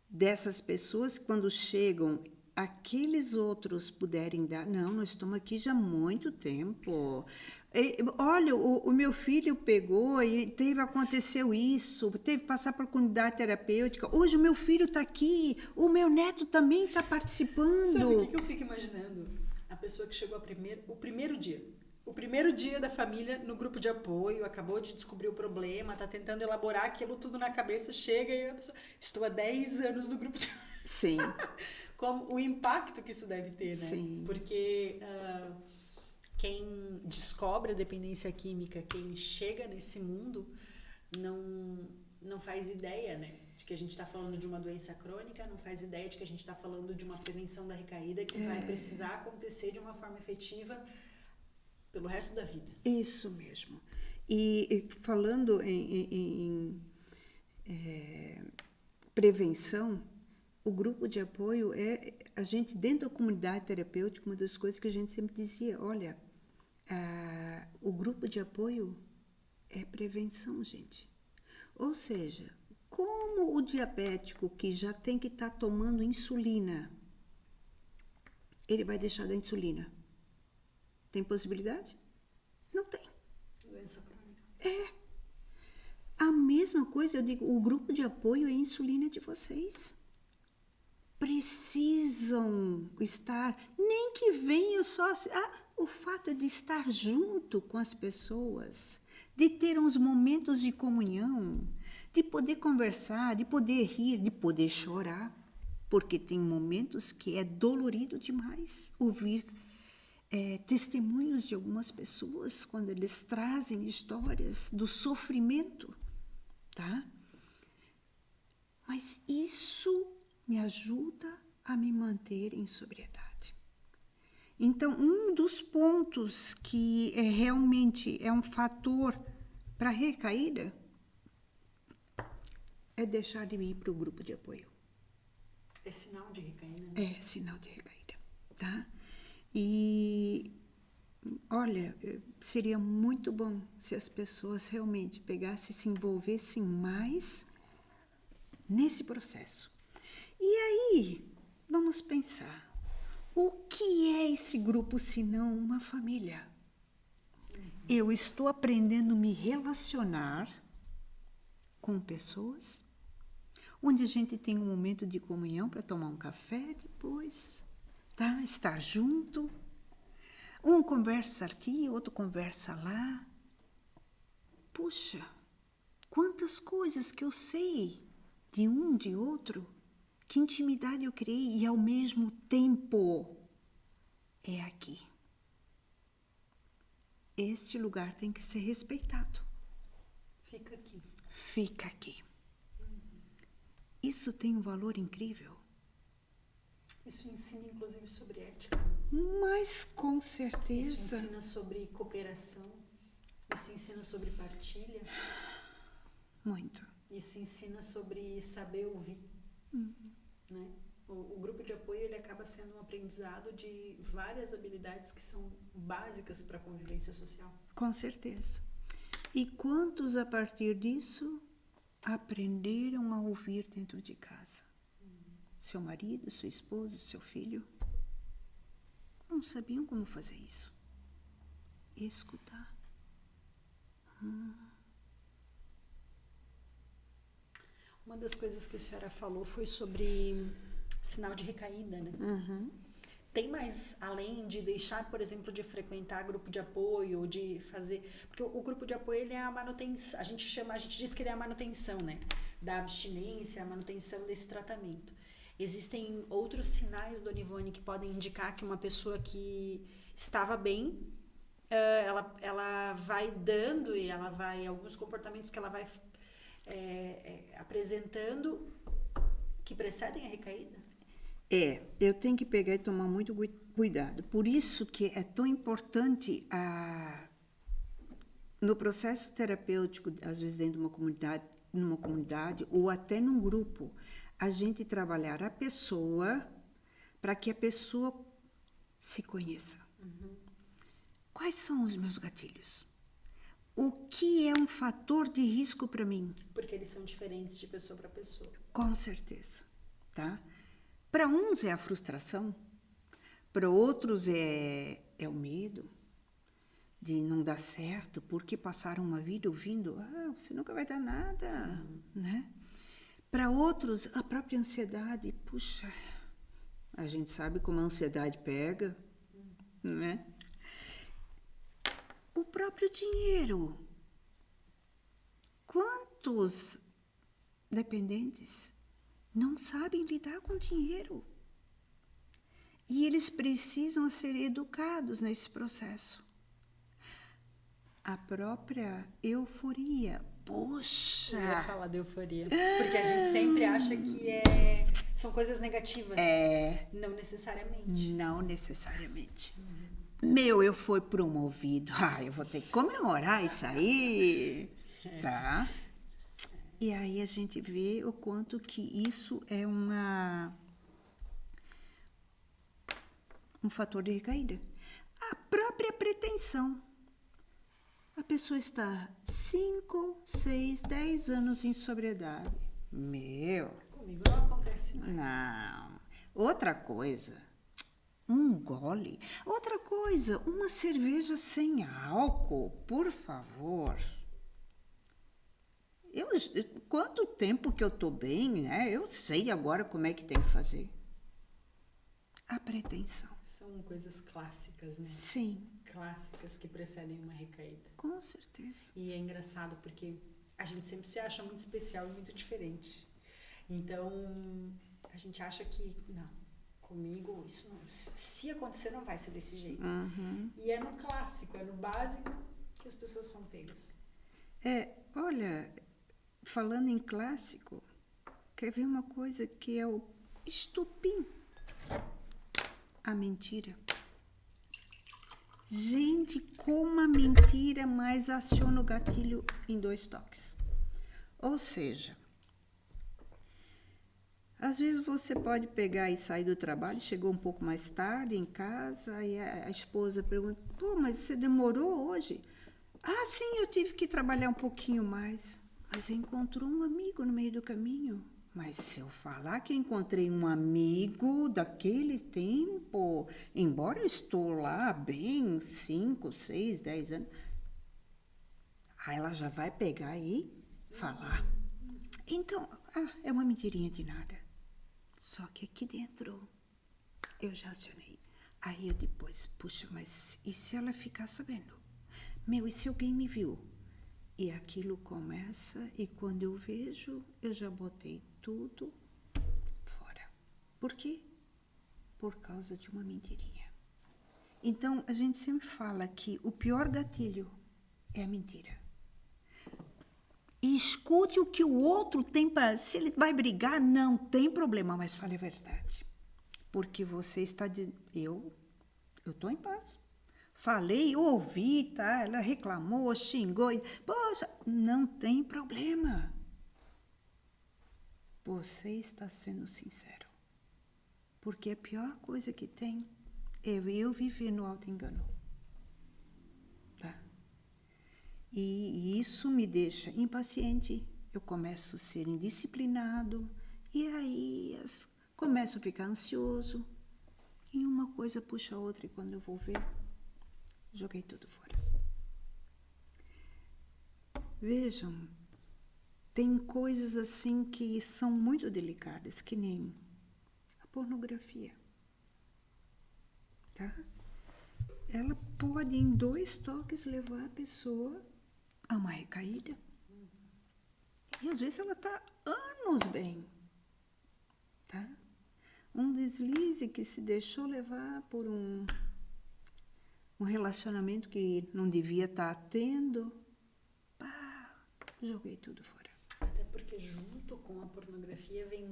dessas pessoas, quando chegam, aqueles outros puderem dar... Não, nós estamos aqui já há muito tempo. Olha, o meu filho pegou e aconteceu isso, teve que passar por comunidade terapêutica. Hoje o meu filho está aqui, o meu neto também está participando. Sabe o que eu fico imaginando? A pessoa que chegou o primeiro dia. O primeiro dia da família no grupo de apoio, acabou de descobrir o problema, está tentando elaborar aquilo tudo na cabeça, chega e a pessoa... Estou há 10 anos no grupo de... Sim. Como o impacto que isso deve ter, né? Sim. Porque quem descobre a dependência química, quem chega nesse mundo, não faz ideia, né? De que a gente está falando de uma doença crônica, não faz ideia de que a gente está falando de uma prevenção da recaída que vai precisar acontecer de uma forma efetiva pelo resto da vida. Isso mesmo. E falando em prevenção, o grupo de apoio a gente, dentro da comunidade terapêutica, uma das coisas que a gente sempre dizia, olha, o grupo de apoio é prevenção, gente. Ou seja, como o diabético que já tem que estar tomando insulina, ele vai deixar da insulina? Tem possibilidade? Não tem. Doença crônica. A mesma coisa, eu digo, o grupo de apoio é a insulina de vocês. Precisam estar, nem que venha só... o fato de estar junto com as pessoas, de ter uns momentos de comunhão, de poder conversar, de poder rir, de poder chorar, porque tem momentos que é dolorido demais ouvir testemunhos de algumas pessoas quando eles trazem histórias do sofrimento, tá? Mas isso me ajuda a me manter em sobriedade. Então, um dos pontos que realmente é um fator para a recaída é deixar de ir para o grupo de apoio. É sinal de recaída, né? É sinal de recaída, tá? E, olha, seria muito bom se as pessoas realmente pegassem e se envolvessem mais nesse processo. E aí, vamos pensar, o que é esse grupo se não uma família? Eu estou aprendendo a me relacionar com pessoas, onde a gente tem um momento de comunhão para tomar um café depois, tá? Estar junto. Um conversa aqui, outro conversa lá. Puxa, quantas coisas que eu sei de um, de outro. Que intimidade eu criei e ao mesmo tempo é aqui. Este lugar tem que ser respeitado. Fica aqui. Fica aqui. Isso tem um valor incrível. Isso ensina, inclusive, sobre ética. Mas, com certeza... Isso ensina sobre cooperação. Isso ensina sobre partilha. Muito. Isso ensina sobre saber ouvir. Né? O grupo de apoio ele acaba sendo um aprendizado de várias habilidades que são básicas para a convivência social. Com certeza. E quantos, a partir disso, aprenderam a ouvir dentro de casa? Seu marido, sua esposa, seu filho, não sabiam como fazer isso. Escutar. Uma das coisas que a senhora falou foi sobre sinal de recaída, né? Tem mais, além de deixar, por exemplo, de frequentar grupo de apoio, de fazer... Porque o grupo de apoio, ele é a manutenção, a gente diz que ele é a manutenção, né? Da abstinência, a manutenção desse tratamento. Existem outros sinais, Dona Ivone, que podem indicar que uma pessoa que estava bem, ela vai dando e ela vai... Alguns comportamentos que ela vai apresentando que precedem a recaída? Eu tenho que pegar e tomar muito cuidado. Por isso que é tão importante no processo terapêutico, às vezes dentro de numa comunidade ou até num grupo, a gente trabalhar a pessoa para que a pessoa se conheça. Quais são os meus gatilhos? O que é um fator de risco para mim? Porque eles são diferentes de pessoa para pessoa. Com certeza, tá? Para uns é a frustração, para outros é o medo de não dar certo, porque passaram uma vida ouvindo, você nunca vai dar nada, né? Para outros, a própria ansiedade, puxa, a gente sabe como a ansiedade pega, né? O próprio dinheiro. Quantos dependentes não sabem lidar com dinheiro? E eles precisam ser educados nesse processo. A própria euforia. Poxa! Eu ia falar da euforia. Porque a gente sempre acha que são coisas negativas. Não necessariamente. Não necessariamente. Eu fui promovido. Eu vou ter que comemorar isso aí. Tá? E aí a gente vê o quanto que isso é um fator de recaída. A própria pretensão. A pessoa está 5, 6, 10 anos em sobriedade. Comigo não acontece mais. Não. Outra coisa, um gole. Outra coisa, uma cerveja sem álcool, por favor. Quanto tempo que eu tô bem, né? Eu sei agora como é que tem que fazer. A pretensão. São coisas clássicas, né? Sim. Clássicas que precedem uma recaída. Com certeza. E é engraçado porque a gente sempre se acha muito especial e muito diferente. Então, a gente acha que, não, comigo isso não, se acontecer não vai ser desse jeito. E é no clássico, é no básico que as pessoas são pegas. Olha, falando em clássico, quer ver uma coisa que é o estupim? A mentira. Gente, como a mentira mais aciona o gatilho em 2 toques. Ou seja, às vezes você pode pegar e sair do trabalho, chegou um pouco mais tarde em casa, e a esposa pergunta, mas você demorou hoje? Sim, eu tive que trabalhar um pouquinho mais. Mas encontrou um amigo no meio do caminho. Mas se eu falar que encontrei um amigo daquele tempo, embora eu estou lá bem 5, 6, 10 anos, ela já vai pegar e falar. Então, é uma mentirinha de nada. Só que aqui dentro eu já acionei. Aí eu depois, puxa, mas e se ela ficar sabendo? E se alguém me viu? E aquilo começa, e quando eu vejo, eu já botei tudo fora. Por quê? Por causa de uma mentirinha. Então, a gente sempre fala que o pior gatilho é a mentira. E escute o que o outro tem para... Se ele vai brigar, não tem problema, mas fale a verdade. Porque você está dizendo... Eu estou em paz. Falei, ouvi, tá? Ela reclamou, xingou. Poxa, não tem problema. Você está sendo sincero. Porque a pior coisa que tem é eu viver no auto-engano. Tá? E isso me deixa impaciente. Eu começo a ser indisciplinado. E aí começo a ficar ansioso. E uma coisa puxa a outra. E quando eu vou ver... joguei tudo fora. Vejam, tem coisas assim que são muito delicadas, que nem a pornografia. Tá? Ela pode, em 2 toques, levar a pessoa a uma recaída. E às vezes ela está anos bem. Tá? Um deslize que se deixou levar por um relacionamento que não devia estar tendo, joguei tudo fora. Até porque junto com a pornografia vem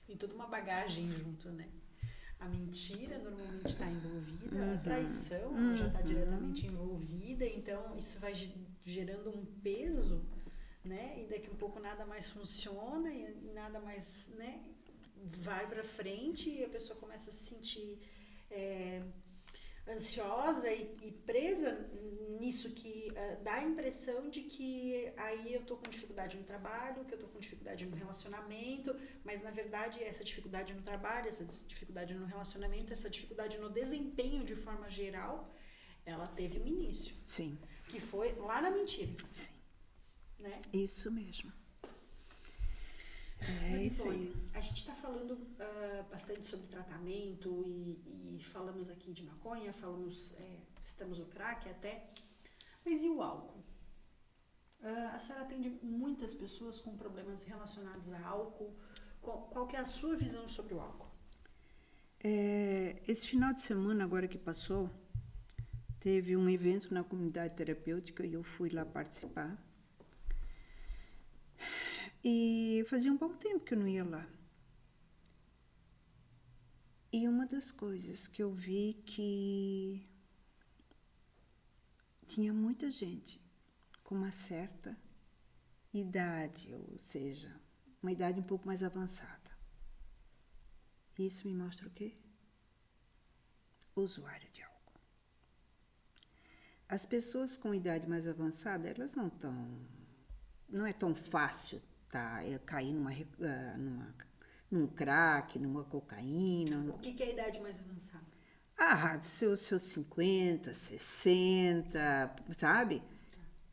vem toda uma bagagem junto, né? A mentira normalmente está envolvida, a traição ela já está diretamente envolvida, então isso vai gerando um peso, né? E daqui um pouco nada mais funciona e nada mais, né, vai para frente e a pessoa começa a se sentir ansiosa e presa nisso que dá a impressão de que aí eu tô com dificuldade no trabalho, que eu tô com dificuldade no relacionamento, mas na verdade essa dificuldade no trabalho, essa dificuldade no relacionamento, essa dificuldade no desempenho de forma geral, ela teve um início. Sim. Que foi lá na mentira. Sim. Né? Isso mesmo. Isso aí. A gente está falando bastante sobre tratamento e falamos aqui de maconha, citamos o crack até, mas e o álcool? A senhora atende muitas pessoas com problemas relacionados a álcool. Qual que é a sua visão sobre o álcool? Esse final de semana, agora que passou, teve um evento na comunidade terapêutica e eu fui lá participar. E fazia um bom tempo que eu não ia lá. E uma das coisas que eu vi que tinha muita gente com uma certa idade, ou seja, uma idade um pouco mais avançada. Isso me mostra o quê? Usuário de álcool. As pessoas com idade mais avançada, elas não é tão fácil cair num crack, numa cocaína. O que é a idade mais avançada? Seus 50, 60, sabe?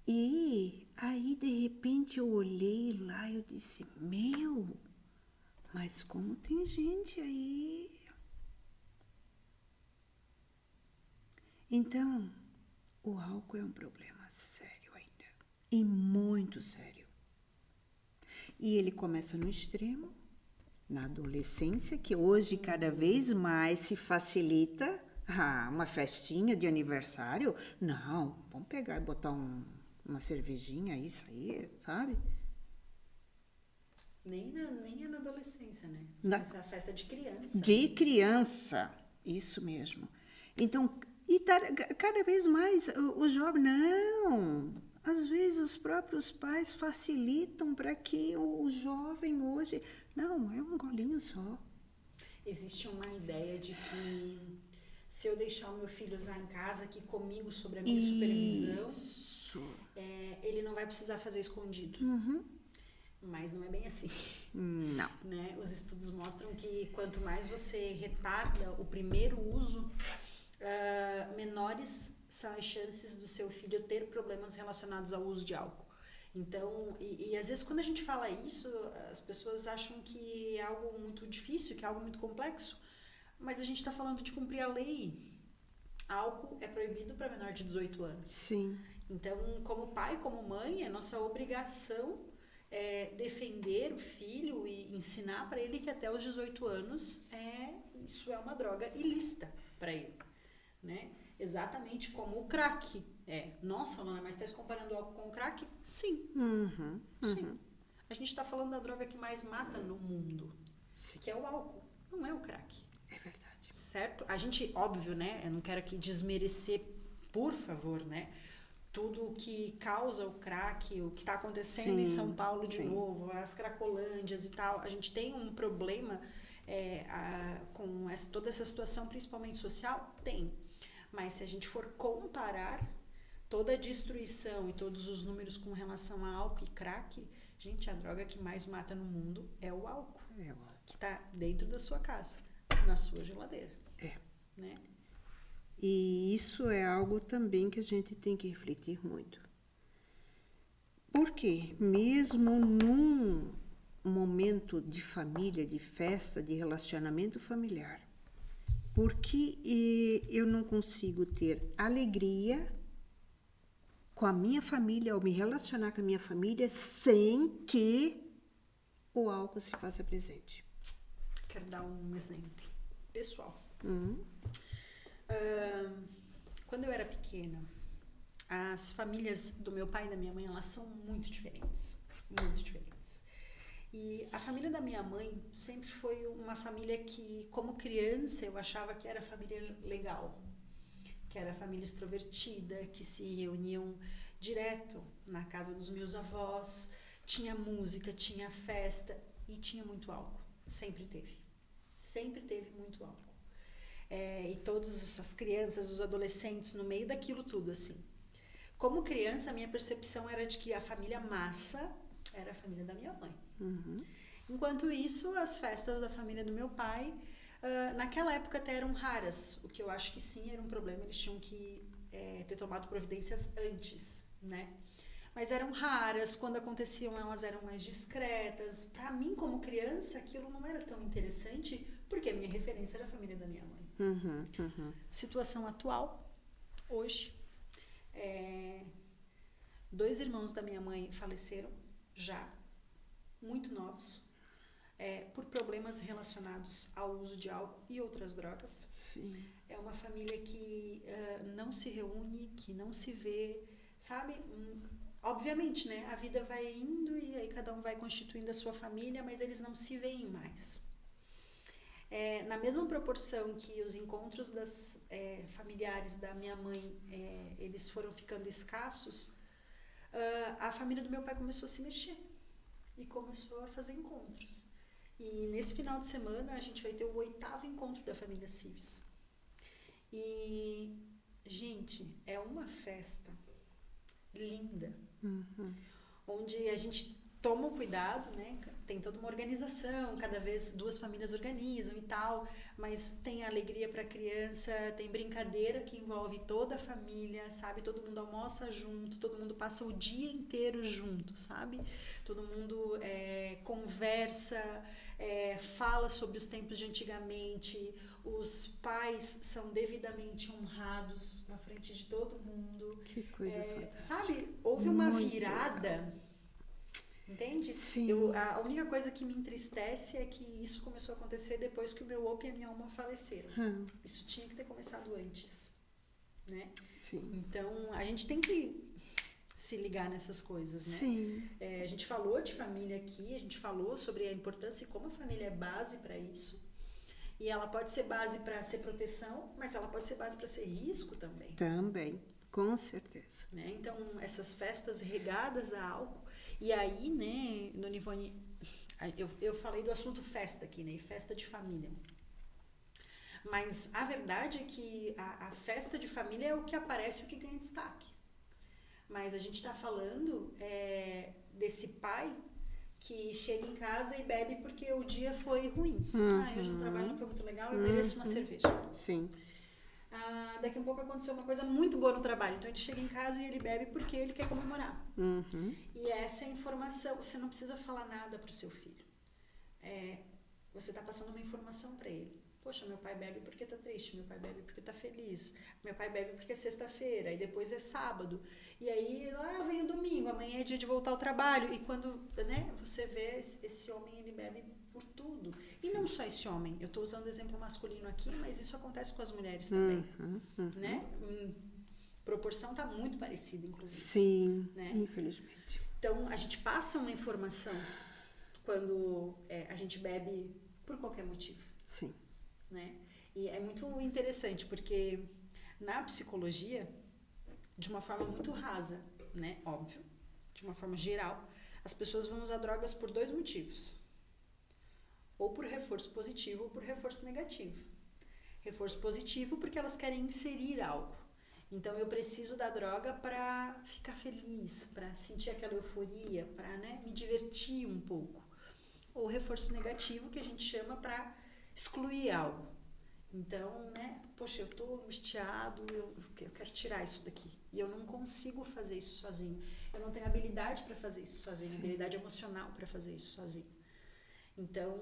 E aí, de repente, eu olhei lá e eu disse, mas como tem gente aí? Então, o álcool é um problema sério ainda, e muito sério. E ele começa no extremo, na adolescência, que hoje cada vez mais se facilita. Uma festinha de aniversário? Não, vamos pegar e botar uma cervejinha, isso aí, sabe? Nem é na adolescência, né? Essa é a festa de criança. De criança, isso mesmo. Então, cada vez mais o jovem, não. Às vezes os próprios pais facilitam para que o jovem hoje... Não, é um golinho só. Existe uma ideia de que se eu deixar o meu filho usar em casa, aqui comigo, sobre a minha supervisão, ele não vai precisar fazer escondido. Mas não é bem assim. Não. Né? Os estudos mostram que quanto mais você retarda o primeiro uso, menores são as chances do seu filho ter problemas relacionados ao uso de álcool. Então, e às vezes quando a gente fala isso, as pessoas acham que é algo muito difícil, que é algo muito complexo, mas a gente está falando de cumprir a lei. Álcool é proibido para menor de 18 anos. Sim. Então, como pai, como mãe, é nossa obrigação defender o filho e ensinar para ele que até os 18 anos isso é uma droga ilícita para ele, né? Exatamente como o crack Nossa, Lana, mas está se comparando álcool com o crack? Sim. Sim. A gente está falando da droga que mais mata no mundo, que é o álcool, não é o crack. É verdade. Certo? A gente, óbvio, né? Eu não quero aqui desmerecer, por favor, né? Tudo o que causa o crack, o que está acontecendo em São Paulo de novo, as cracolândias e tal. A gente tem um problema com toda essa situação, principalmente social? Tem. Mas se a gente for comparar toda a destruição e todos os números com relação a álcool e crack, gente, a droga que mais mata no mundo é o álcool. Que está dentro da sua casa, na sua geladeira. Né? E isso é algo também que a gente tem que refletir muito. Porque mesmo num momento de família, de festa, de relacionamento familiar, porque eu não consigo ter alegria com a minha família, ou me relacionar com a minha família, sem que o álcool se faça presente. Quero dar um exemplo pessoal. Quando eu era pequena, as famílias do meu pai e da minha mãe, elas são muito diferentes. Muito diferentes. E a família da minha mãe sempre foi uma família que, como criança, eu achava que era família legal, que era família extrovertida, que se reuniam direto na casa dos meus avós, tinha música, tinha festa e tinha muito álcool. Sempre teve muito álcool. E todas as crianças, os adolescentes, no meio daquilo tudo, assim. Como criança, a minha percepção era de que a família massa era a família da minha mãe. Uhum. Enquanto isso, as festas da família do meu pai, naquela época até eram raras, o que eu acho que sim era um problema, eles tinham que ter tomado providências antes, né? Mas eram raras, quando aconteciam elas eram mais discretas. Para mim, como criança, aquilo não era tão interessante, porque a minha referência era a família da minha mãe. Uhum. Uhum. Situação atual, hoje, 2 irmãos da minha mãe faleceram já, muito novos, por problemas relacionados ao uso de álcool e outras drogas. Sim. É uma família que não se reúne, que não se vê, sabe? Obviamente, né? A vida vai indo e aí cada um vai constituindo a sua família, mas eles não se veem mais. Na mesma proporção que os encontros das familiares da minha mãe, eles foram ficando escassos, a família do meu pai começou a se mexer e começou a fazer encontros. E nesse final de semana a gente vai ter o 8º encontro da família Cives. E, gente, é uma festa linda, onde a gente toma o cuidado, né? Tem toda uma organização, cada vez 2 famílias organizam e tal, mas tem alegria para a criança, tem brincadeira que envolve toda a família, sabe? Todo mundo almoça junto, todo mundo passa o dia inteiro junto, sabe? Todo mundo conversa, fala sobre os tempos de antigamente, os pais são devidamente honrados na frente de todo mundo. Que coisa fantástica. Sabe? Houve uma virada... Entende? Sim. A única coisa que me entristece é que isso começou a acontecer depois que o meu opa e a minha alma faleceram. Isso tinha que ter começado antes, né? Sim. Então, a gente tem que se ligar nessas coisas, né? Sim. A gente falou de família aqui, a gente falou sobre a importância e como a família é base para isso. E ela pode ser base para ser proteção, mas ela pode ser base para ser risco também. Também, com certeza. Né? Então, essas festas regadas a álcool. E aí, né, Dona Ivone, eu falei do assunto festa aqui, né? Festa de família. Mas a verdade é que a festa de família é o que aparece, o que ganha destaque. Mas a gente está falando desse pai que chega em casa e bebe porque o dia foi ruim. Hoje o trabalho não foi muito legal, eu mereço uma cerveja. Sim. Daqui a um pouco aconteceu uma coisa muito boa no trabalho. Então ele chega em casa e ele bebe porque ele quer comemorar. E essa informação, você não precisa falar nada para o seu filho. Você está passando uma informação para ele. Poxa, meu pai bebe porque está triste, meu pai bebe porque está feliz, meu pai bebe porque é sexta-feira, e depois é sábado. E aí lá vem o domingo, amanhã é dia de voltar ao trabalho. E quando você vê esse homem, ele bebe por tudo. E não só esse homem, eu estou usando exemplo masculino aqui, mas isso acontece com as mulheres também, né? Proporção está muito parecida, inclusive. Sim, né? Infelizmente. Então, a gente passa uma informação quando a gente bebe por qualquer motivo. Sim. Né? E é muito interessante, porque na psicologia, de uma forma muito rasa, né? Óbvio, de uma forma geral, as pessoas vão usar drogas por 2 motivos. Ou por reforço positivo ou por reforço negativo. Reforço positivo porque elas querem inserir algo. Então eu preciso da droga para ficar feliz, para sentir aquela euforia, para me divertir um pouco. Ou reforço negativo que a gente chama para excluir algo. Então, poxa, eu tô angustiado, eu quero tirar isso daqui. E eu não consigo fazer isso sozinho. Eu não tenho habilidade para fazer isso sozinho, habilidade emocional para fazer isso sozinho. Então,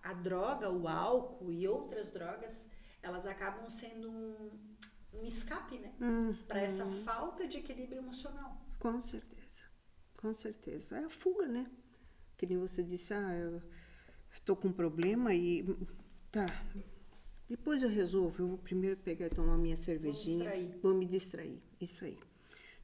a droga, o álcool e outras drogas, elas acabam sendo um escape, né? Para essa falta de equilíbrio emocional. Com certeza, com certeza. É a fuga, né? Que nem você disse, eu estou com um problema e depois eu resolvo. Eu vou primeiro pegar e tomar minha cervejinha. Vou me distrair. Isso aí.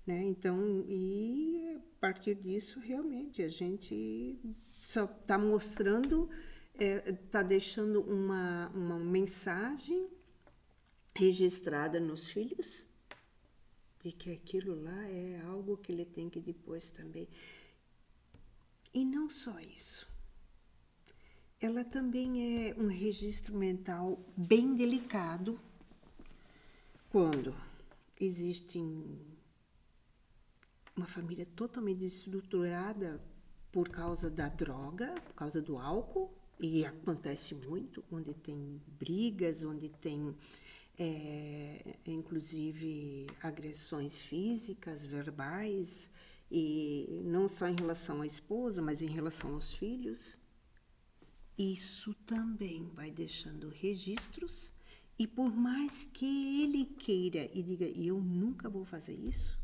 né? Então, e a partir disso, realmente, a gente só está mostrando, está deixando uma mensagem registrada nos filhos, de que aquilo lá é algo que ele tem que depois também. E não só isso. Ela também é um registro mental bem delicado quando existe uma família totalmente desestruturada por causa da droga, por causa do álcool, e acontece muito, onde tem brigas, onde tem inclusive agressões físicas, verbais, e não só em relação à esposa, mas em relação aos filhos. Isso também vai deixando registros, e por mais que ele queira e diga, eu nunca vou fazer isso,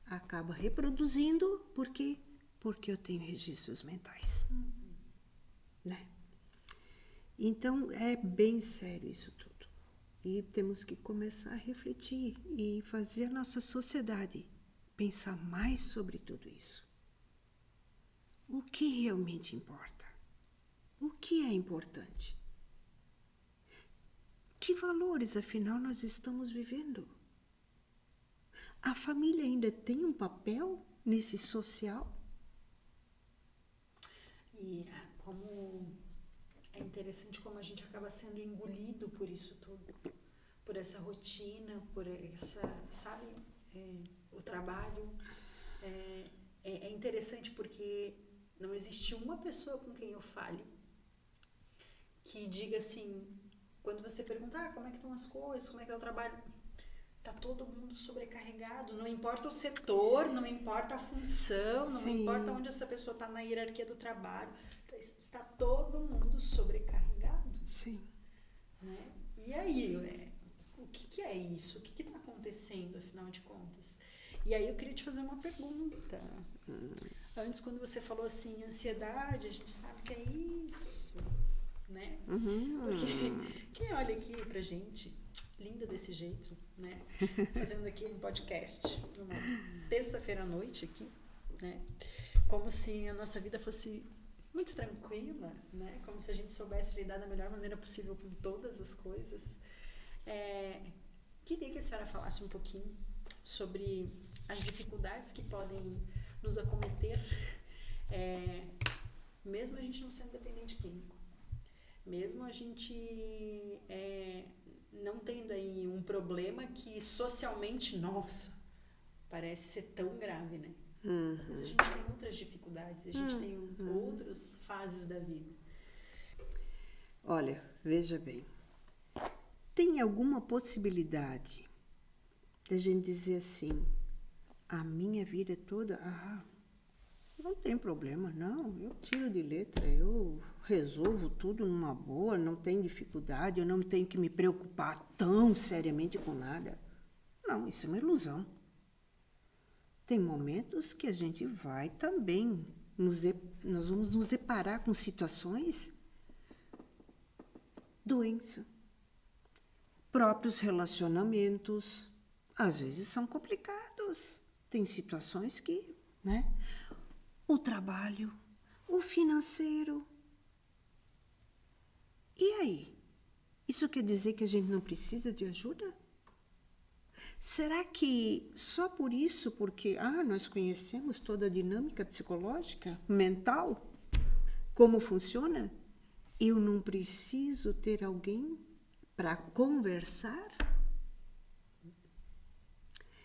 acaba reproduzindo, porque eu tenho registros mentais. Né? Então, é bem sério isso tudo. E temos que começar a refletir e fazer a nossa sociedade pensar mais sobre tudo isso. O que realmente importa? O que é importante? Que valores, afinal, nós estamos vivendo? A família ainda tem um papel nesse social? E como é interessante como a gente acaba sendo engolido por isso tudo, por essa rotina, por essa, sabe, o trabalho. É interessante porque não existe uma pessoa com quem eu fale que diga assim, quando você pergunta, como é que estão as coisas, como é que é o trabalho, tá todo mundo sobrecarregado, não importa o setor, não importa a função, não Sim. importa onde essa pessoa está na hierarquia do trabalho, está todo mundo sobrecarregado. Sim. Né? E aí, o que é isso? O que está acontecendo, afinal de contas? E aí eu queria te fazer uma pergunta. Antes, quando você falou assim, ansiedade, a gente sabe que é isso, né? Porque quem olha aqui pra gente, linda desse jeito, né? Fazendo aqui um podcast, numa terça-feira à noite aqui, né? Como se a nossa vida fosse muito tranquila, né? Como se a gente soubesse lidar da melhor maneira possível com todas as coisas. Queria que a senhora falasse um pouquinho sobre as dificuldades que podem nos acometer, mesmo a gente não sendo dependente químico, mesmo a gente não tendo aí um problema que socialmente, nossa, parece ser tão grave, né? Mas a gente tem outras dificuldades, a gente tem outras fases da vida. Olha, veja bem, tem alguma possibilidade da gente dizer assim, a minha vida toda, não tem problema, não, eu tiro de letra, eu resolvo tudo numa boa, não tem dificuldade, eu não tenho que me preocupar tão seriamente com nada. Não, isso é uma ilusão. Tem momentos que a gente vai também, nós vamos nos deparar com situações, doença, próprios relacionamentos, às vezes são complicados. Tem situações que, né? O trabalho, o financeiro. E aí? Isso quer dizer que a gente não precisa de ajuda? Será que só por isso, porque nós conhecemos toda a dinâmica psicológica, mental, como funciona, eu não preciso ter alguém para conversar?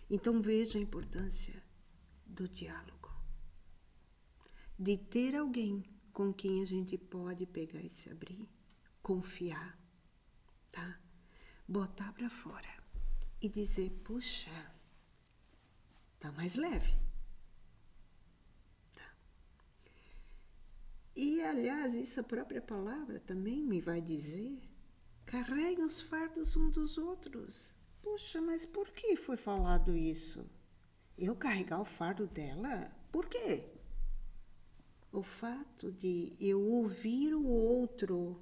Então veja a importância do diálogo, de ter alguém com quem a gente pode pegar e se abrir, confiar, tá? Botar para fora e dizer, puxa, tá mais leve. Tá. E, aliás, isso a própria palavra também me vai dizer, carreguem os fardos uns dos outros. Puxa, mas por que foi falado isso? Eu carregar o fardo dela? Por quê? O fato de eu ouvir o outro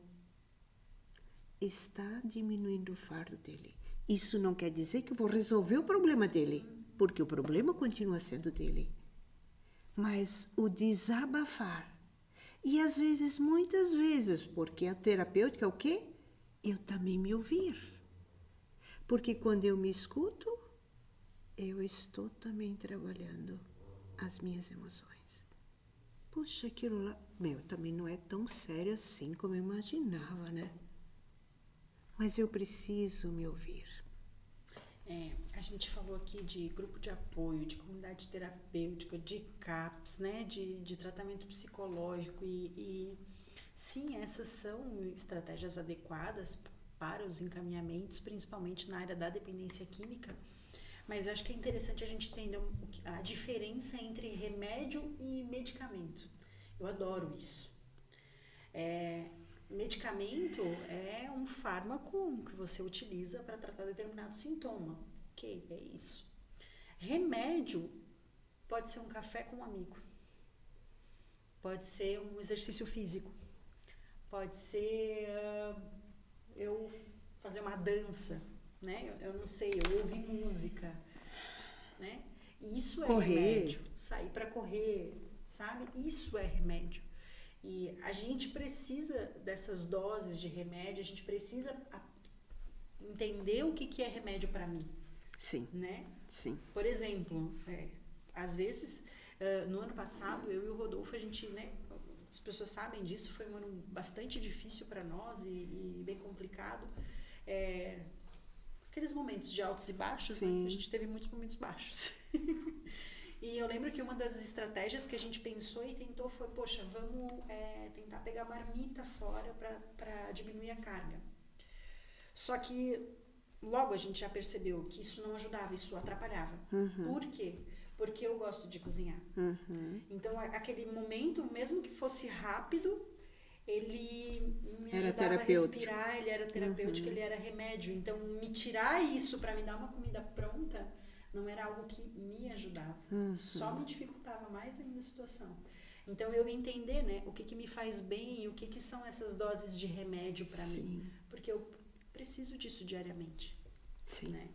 está diminuindo o fardo dele. Isso não quer dizer que eu vou resolver o problema dele, porque o problema continua sendo dele. Mas o desabafar, e às vezes, muitas vezes, porque a terapêutica é o quê? Eu também me ouvir. Porque quando eu me escuto, eu estou também trabalhando as minhas emoções. Puxa, aquilo lá, também não é tão sério assim como eu imaginava, né? Mas eu preciso me ouvir. A gente falou aqui de grupo de apoio, de comunidade terapêutica, de CAPS, né, de tratamento psicológico e sim, essas são estratégias adequadas para os encaminhamentos, principalmente na área da dependência química, mas acho que é interessante a gente entender a diferença entre remédio e medicamento. Eu adoro isso. Medicamento é um fármaco que você utiliza para tratar determinado sintoma. Ok, é isso. Remédio pode ser um café com um amigo. Pode ser um exercício físico. Pode ser eu fazer uma dança, né? Eu não sei, eu ouvir música, né? Isso é remédio. Sair para correr, sabe? Isso é remédio. E a gente precisa dessas doses de remédio, a gente precisa entender o que é remédio para mim. Sim. Né? Sim. Por exemplo, às vezes, no ano passado, eu e o Rodolfo, a gente, né, as pessoas sabem disso, foi um ano bastante difícil para nós e bem complicado. Aqueles momentos de altos e baixos, né? A gente teve muitos momentos baixos. E eu lembro que uma das estratégias que a gente pensou e tentou foi, poxa, vamos tentar pegar marmita fora para diminuir a carga. Só que logo a gente já percebeu que isso não ajudava, isso atrapalhava. Por quê? Porque eu gosto de cozinhar. Então, aquele momento, mesmo que fosse rápido, ele me ajudava a respirar, ele era terapêutico, ele era remédio. Então, me tirar isso para me dar uma comida pronta não era algo que me ajudava. Só me dificultava mais ainda a situação. Então, eu entender, né, o que me faz bem e o que são essas doses de remédio para mim. Porque eu preciso disso diariamente. Sim. Né?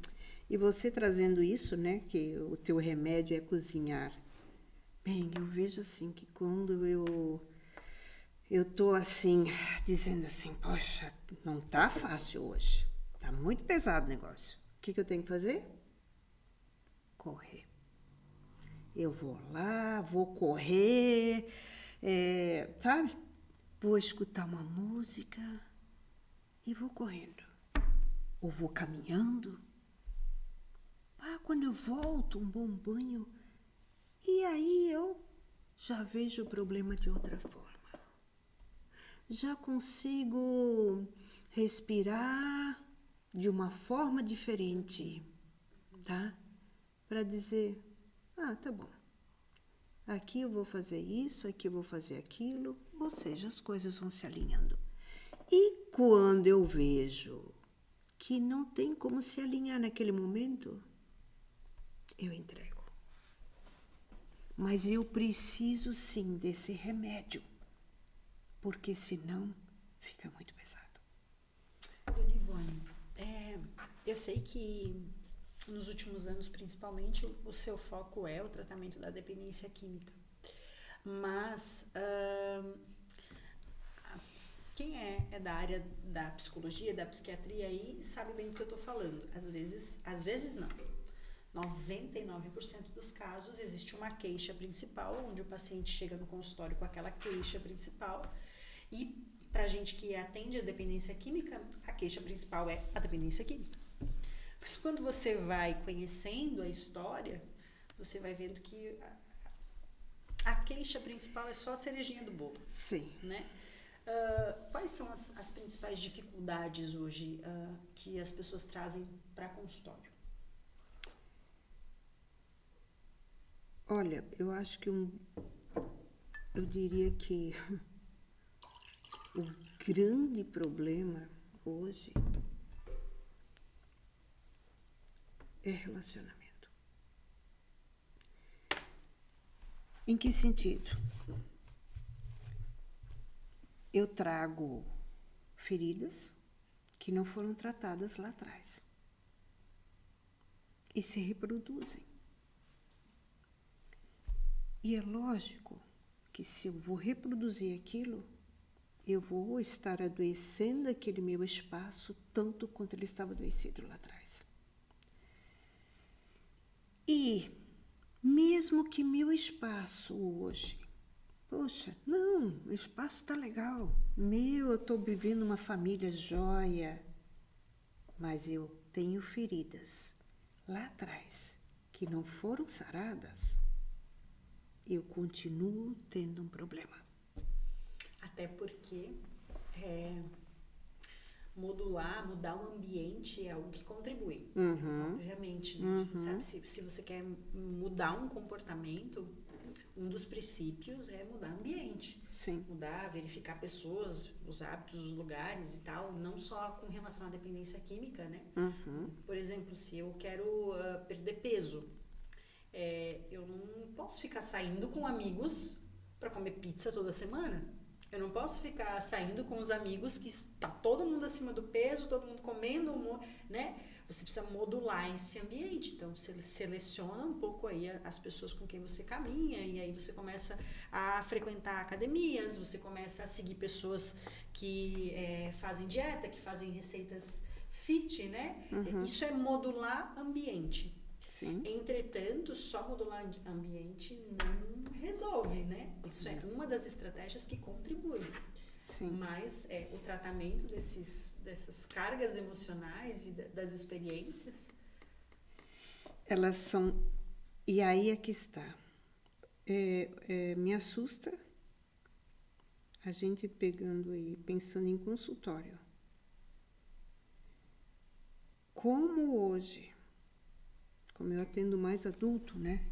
E você trazendo isso, né, que o teu remédio é cozinhar. Bem, eu vejo assim que quando eu tô assim, dizendo assim, poxa, não tá fácil hoje. Tá muito pesado o negócio. O que eu tenho que fazer? Correr. Eu vou lá, vou correr, sabe? Vou escutar uma música e vou correndo. Ou vou caminhando. Quando eu volto, um bom banho. E aí eu já vejo o problema de outra forma. Já consigo respirar de uma forma diferente, tá? Para dizer, tá bom. Aqui eu vou fazer isso, aqui eu vou fazer aquilo. Ou seja, as coisas vão se alinhando. E quando eu vejo que não tem como se alinhar naquele momento, eu entrego. Mas eu preciso sim desse remédio, porque senão fica muito pesado. Dona Ivone, eu sei que nos últimos anos, principalmente, o seu foco é o tratamento da dependência química. Mas quem é da área da psicologia, da psiquiatria aí, sabe bem do que eu estou falando. Às vezes não. 99% dos casos existe uma queixa principal, onde o paciente chega no consultório com aquela queixa principal e pra gente que atende a dependência química, a queixa principal é a dependência química. Mas quando você vai conhecendo a história, você vai vendo que a queixa principal é só a cerejinha do bolo. Sim. Né? Quais são as principais dificuldades hoje que as pessoas trazem para consultório? Olha, eu acho que eu diria que o grande problema hoje é relacionamento. Em que sentido? Eu trago feridas que não foram tratadas lá atrás e se reproduzem. E é lógico que se eu vou reproduzir aquilo, eu vou estar adoecendo aquele meu espaço tanto quanto ele estava adoecido lá atrás. E mesmo que meu espaço hoje, poxa, não, o espaço está legal, eu estou vivendo uma família joia, mas eu tenho feridas lá atrás que não foram saradas, eu continuo tendo um problema. Até porque mudar o ambiente é algo que contribui, obviamente, né? Sabe, se você quer mudar um comportamento, um dos princípios é mudar o ambiente. Sim. Mudar, verificar pessoas, os hábitos, os lugares e tal, não só com relação à dependência química, né? Por exemplo, se eu quero perder peso, eu não posso ficar saindo com amigos para comer pizza toda semana. Eu não posso ficar saindo com os amigos que está todo mundo acima do peso, todo mundo comendo, né? Você precisa modular esse ambiente. Então, você seleciona um pouco aí as pessoas com quem você caminha, e aí você começa a frequentar academias, você começa a seguir pessoas que fazem dieta, que fazem receitas fit, né? Isso é modular ambiente. Sim. Entretanto, só modular ambiente não resolve, né? Isso é uma das estratégias que contribui. Sim. Mas o tratamento dessas cargas emocionais e das experiências... Elas são... E aí é que está. Me assusta a gente pegando e pensando em consultório. Como hoje... Como eu atendo mais adulto, né?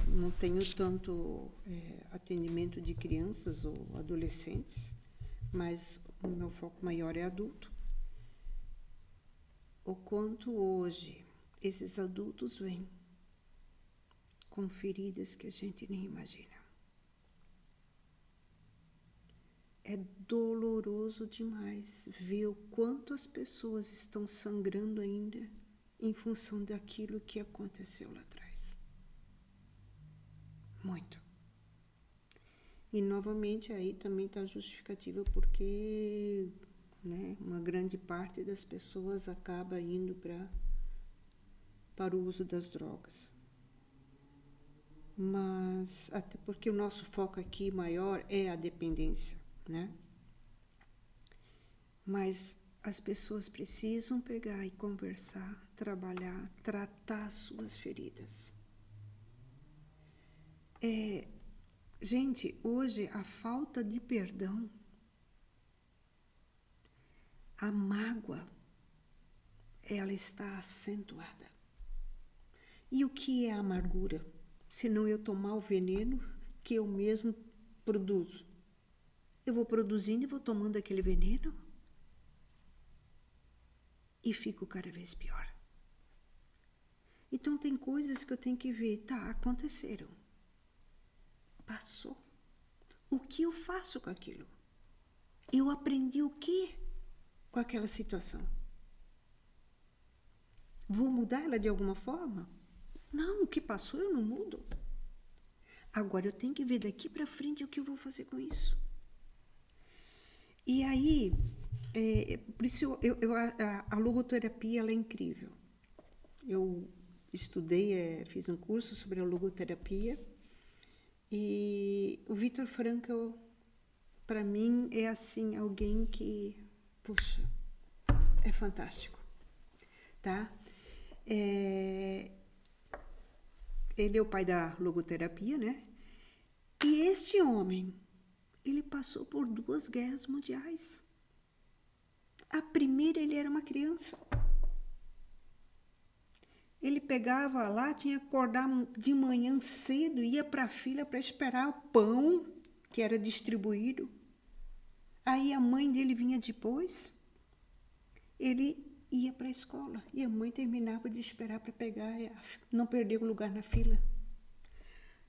Eu não tenho tanto atendimento de crianças ou adolescentes, mas o meu foco maior é adulto. O quanto hoje esses adultos vêm com feridas que a gente nem imagina. É doloroso demais ver o quanto as pessoas estão sangrando ainda em função daquilo que aconteceu lá atrás. Muito. E, novamente, aí também está justificativa porque, né, uma grande parte das pessoas acaba indo para o uso das drogas. Mas, até porque o nosso foco aqui maior é a dependência, né? Mas as pessoas precisam pegar e conversar, trabalhar, tratar suas feridas. Gente, hoje a falta de perdão, a mágoa, ela está acentuada. E o que é a amargura? Se não eu tomar o veneno que eu mesmo produzo. Eu vou produzindo e vou tomando aquele veneno e fico cada vez pior. Então tem coisas que eu tenho que ver, tá, aconteceram. Passou. O que eu faço com aquilo? Eu aprendi o quê com aquela situação? Vou mudar ela de alguma forma? Não, o que passou eu não mudo. Agora eu tenho que ver daqui para frente o que eu vou fazer com isso. E aí, por isso a logoterapia ela é incrível. Eu estudei, fiz um curso sobre a logoterapia e o Viktor Frankl, para mim, é assim, alguém que, puxa, é fantástico, tá? Ele é o pai da logoterapia, né? E este homem, ele passou por 2 guerras mundiais. A primeira, ele era uma criança. Ele pegava lá, tinha que acordar de manhã cedo, ia para a fila para esperar o pão que era distribuído. Aí a mãe dele vinha depois, ele ia para a escola e a mãe terminava de esperar para pegar, não perder o lugar na fila.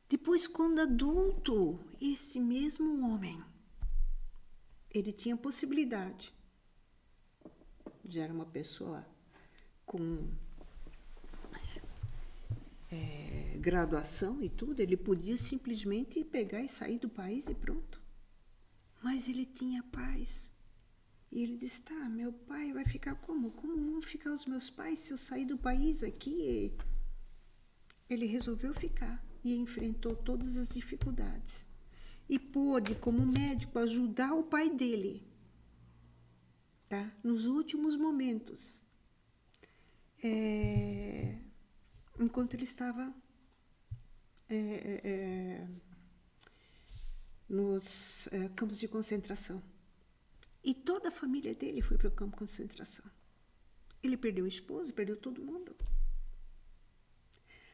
Depois, quando adulto, esse mesmo homem, ele tinha possibilidade, já era uma pessoa com graduação e tudo, ele podia simplesmente pegar e sair do país e pronto. Mas ele tinha paz. E ele disse, tá, meu pai vai ficar como? Como vão ficar os meus pais se eu sair do país aqui? Ele resolveu ficar e enfrentou todas as dificuldades. E pôde, como médico, ajudar o pai dele, tá? Nos últimos momentos. Enquanto ele estava nos campos de concentração. E toda a família dele foi para o campo de concentração. Ele perdeu a esposa, perdeu todo mundo.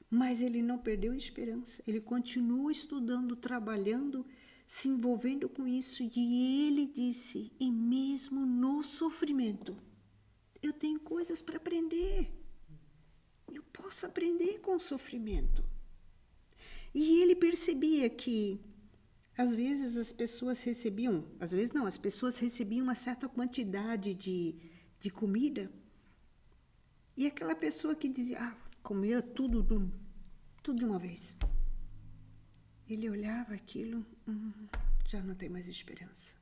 Mas ele não perdeu a esperança. Ele continuou estudando, trabalhando, se envolvendo com isso. E ele disse, e mesmo no sofrimento, eu tenho coisas para aprender. Eu posso aprender com o sofrimento. E ele percebia que, às vezes, as pessoas recebiam uma certa quantidade de comida. E aquela pessoa que dizia, comia tudo de uma vez. Ele olhava aquilo, já não tem mais esperança.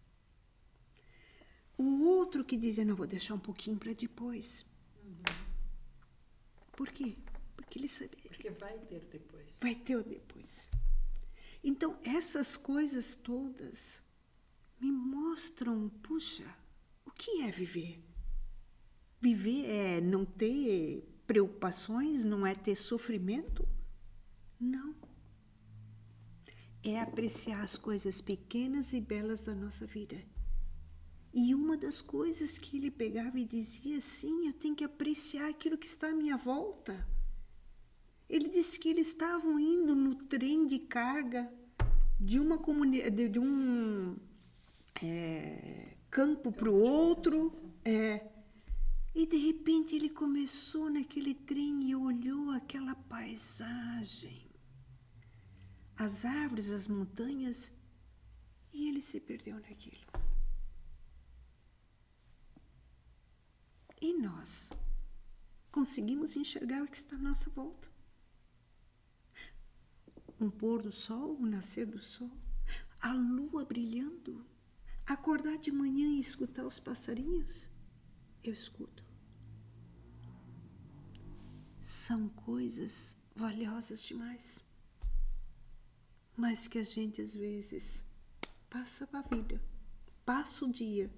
O outro que dizia, não, vou deixar um pouquinho para depois. Por quê? Porque ele sabia. Porque vai ter depois. Vai ter o depois. Então, essas coisas todas me mostram, puxa, o que é viver? Viver é não ter preocupações, não é ter sofrimento? Não. É apreciar as coisas pequenas e belas da nossa vida. E uma das coisas que ele pegava e dizia assim, eu tenho que apreciar aquilo que está à minha volta. Ele disse que eles estavam indo no trem de carga de uma comunidade, de um campo para o outro. E de repente ele começou naquele trem e olhou aquela paisagem, as árvores, as montanhas, e ele se perdeu naquilo. E nós conseguimos enxergar o que está à nossa volta. Um pôr do sol, um nascer do sol, a lua brilhando, acordar de manhã e escutar os passarinhos. Eu escuto. São coisas valiosas demais, mas que a gente às vezes passa a vida, passa o dia.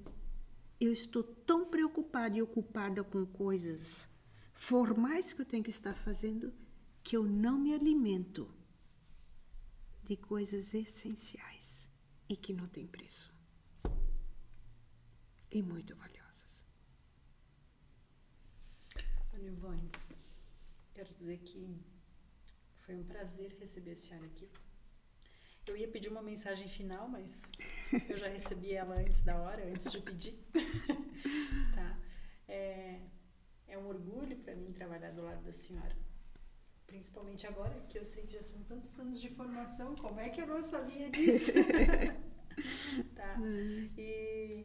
Eu estou tão preocupada e ocupada com coisas formais que eu tenho que estar fazendo que eu não me alimento de coisas essenciais e que não têm preço e muito valiosas. Ana Ivone, quero dizer que foi um prazer receber a senhora aqui. Eu ia pedir uma mensagem final, mas eu já recebi ela antes da hora, antes de pedir. Tá? É um orgulho para mim trabalhar do lado da senhora. Principalmente agora, que eu sei que já são tantos anos de formação, como é que eu não sabia disso? Tá? E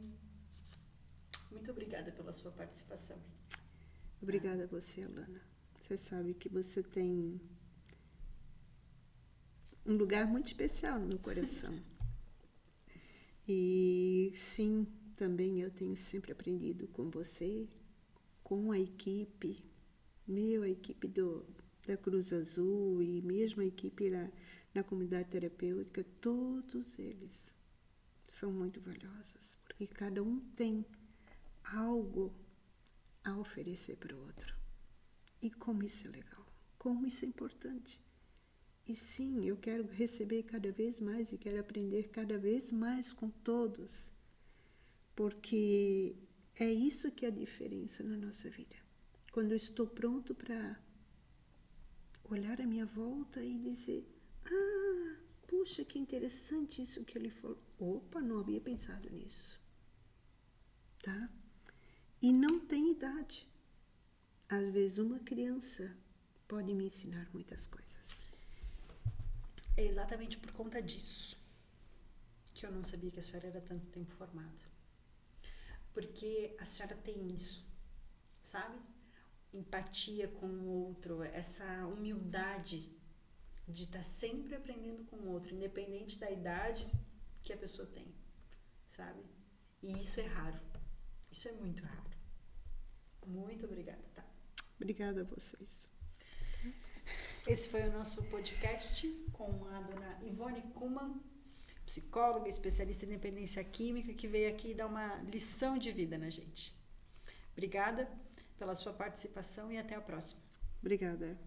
muito obrigada pela sua participação. Obrigada a você, Alana. Você sabe que você tem um lugar muito especial no meu coração. E sim, também eu tenho sempre aprendido com você, com a equipe, a equipe da Cruz Azul e mesmo a equipe na comunidade terapêutica, todos eles são muito valiosos, porque cada um tem algo a oferecer para o outro. E como isso é legal, como isso é importante. E sim, eu quero receber cada vez mais e quero aprender cada vez mais com todos, porque é isso que é a diferença na nossa vida. Quando eu estou pronto para olhar à minha volta e dizer, puxa, que interessante isso que ele falou. Opa, não havia pensado nisso. Tá? E não tem idade. Às vezes uma criança pode me ensinar muitas coisas. É exatamente por conta disso que eu não sabia que a senhora era tanto tempo formada. Porque a senhora tem isso, sabe? Empatia com o outro, essa humildade de estar sempre aprendendo com o outro, independente da idade que a pessoa tem, sabe? E isso é raro. Isso é muito raro. Muito obrigada, tá? Obrigada a vocês. Esse foi o nosso podcast com a dona Ivone Kuhlmann, psicóloga, especialista em dependência química, que veio aqui dar uma lição de vida na gente. Obrigada pela sua participação e até a próxima. Obrigada.